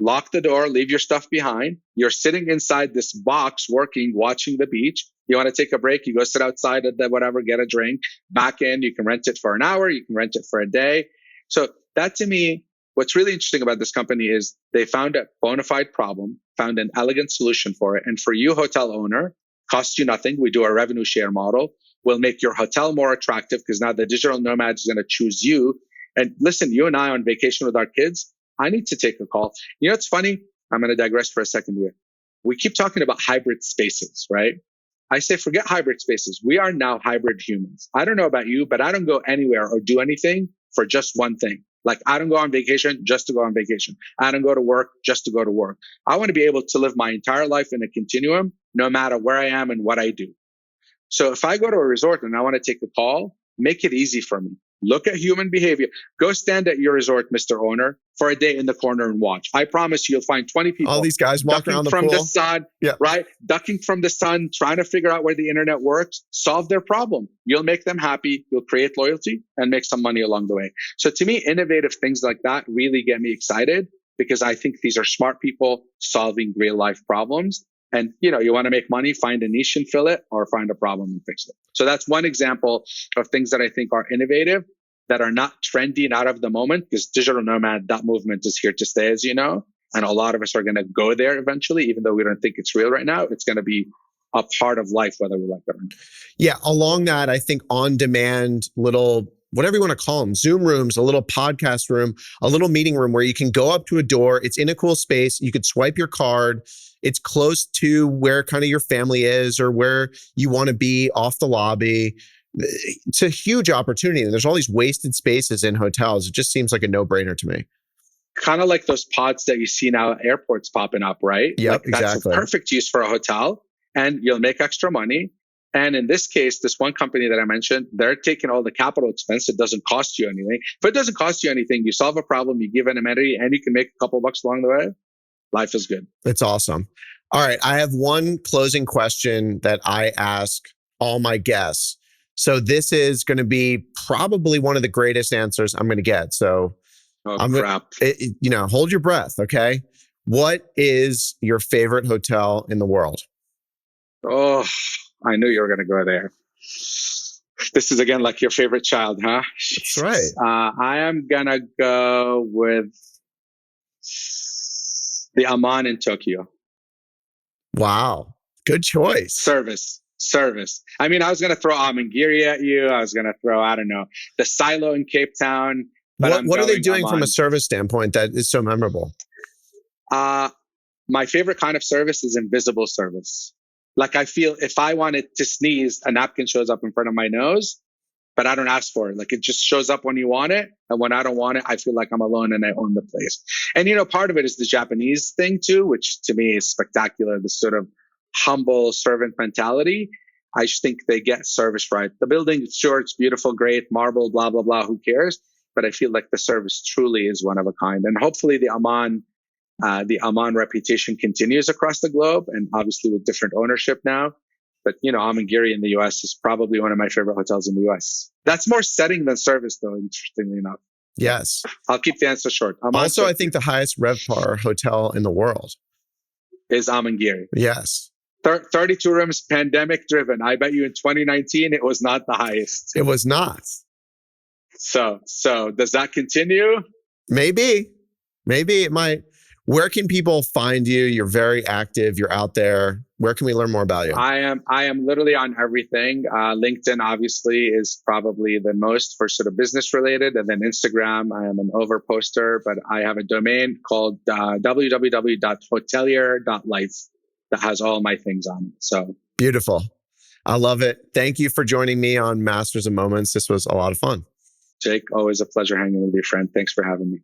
Lock the door, leave your stuff behind. You're sitting inside this box working, watching the beach. You want to take a break, you go sit outside at the whatever, get a drink. Back in, you can rent it for an hour, you can rent it for a day. So that to me, what's really interesting about this company is they found a bona fide problem, found an elegant solution for it. And for you, hotel owner, costs you nothing. We do a revenue share model. We'll make your hotel more attractive because now the digital nomad is going to choose you. And listen, you and I on vacation with our kids, I need to take a call. It's funny. I'm going to digress for a second here. We keep talking about hybrid spaces, right? I say, forget hybrid spaces. We are now hybrid humans. I don't know about you, but I don't go anywhere or do anything for just one thing. Like I don't go on vacation just to go on vacation. I don't go to work just to go to work. I want to be able to live my entire life in a continuum, no matter where I am and what I do. So if I go to a resort and I want to take a call, make it easy for me. Look at human behavior. Go stand at your resort, Mr. Owner, for a day in the corner and watch. I promise you'll find 20 people.
All these guys walking around the
from
pool.
the sun, right? Ducking from the sun, trying to figure out where the internet works, solve their problem. You'll make them happy. You'll create loyalty and make some money along the way. So to me, innovative things like that really get me excited because I think these are smart people solving real life problems. And, you want to make money, find a niche and fill it, or find a problem and fix it. So that's one example of things that I think are innovative, that are not trendy and out of the moment, because digital nomad, that movement is here to stay, as you know. And a lot of us are going to go there eventually, even though we don't think it's real right now. It's going to be a part of life, whether we like it or not.
Yeah. Along that, I think on-demand little, whatever you want to call them, Zoom rooms, a little podcast room, a little meeting room where you can go up to a door. It's in a cool space. You could swipe your card. It's close to where kind of your family is or where you want to be off the lobby. It's a huge opportunity. And there's all these wasted spaces in hotels. It just seems like a no-brainer to me.
Kind of like those pods that you see now at airports popping up, right?
Yep,
that's
exactly.
a perfect use for a hotel, and you'll make extra money. And in this case, this one company that I mentioned, they're taking all the capital expense. It doesn't cost you anything. If it doesn't cost you anything, you solve a problem, you give an amenity, and you can make a couple bucks along the way. Life is good.
It's awesome. All right. I have one closing question that I ask all my guests. So this is going to be probably one of the greatest answers I'm going to get. So
crap.
Hold your breath. Okay. What is your favorite hotel in the world?
Oh, I knew you were going to go there. This is again like your favorite child, huh?
That's right.
I am gonna go with the Aman in Tokyo.
Wow. Good choice.
Service. I mean, I was gonna throw Amangiri at you. I was gonna throw, I don't know, the Silo in Cape Town. But
what are they doing
Aman.
from a service standpoint that is so memorable?
My favorite kind of service is invisible service. Like, I feel if I wanted to sneeze, a napkin shows up in front of my nose, but I don't ask for it. Like, it just shows up when you want it. And when I don't want it, I feel like I'm alone and I own the place. And, part of it is the Japanese thing too, which to me is spectacular. This sort of humble servant mentality. I just think they get service right. The building, sure, it's beautiful, great, marble, blah, blah, blah. Who cares? But I feel like the service truly is one of a kind. And hopefully the Aman reputation continues across the globe, and obviously with different ownership now. But, Amangiri in the US is probably one of my favorite hotels in the US. That's more setting than service, though, interestingly enough.
Yes.
I'll keep the answer short.
Also, I think the highest RevPAR hotel in the world
is Amangiri.
Yes.
32 rooms, pandemic driven. I bet you in 2019, it was not the highest.
It was not.
So does that continue?
Maybe it might. Where can people find you? You're very active. You're out there. Where can we learn more about you?
I am literally on everything. LinkedIn obviously is probably the most for sort of business related, and then Instagram. I am an overposter, but I have a domain called www.hotelier.life that has all my things on it. So
beautiful. I love it. Thank you for joining me on Masters of Moments. This was a lot of fun.
Jake, always a pleasure hanging with you, friend. Thanks for having me.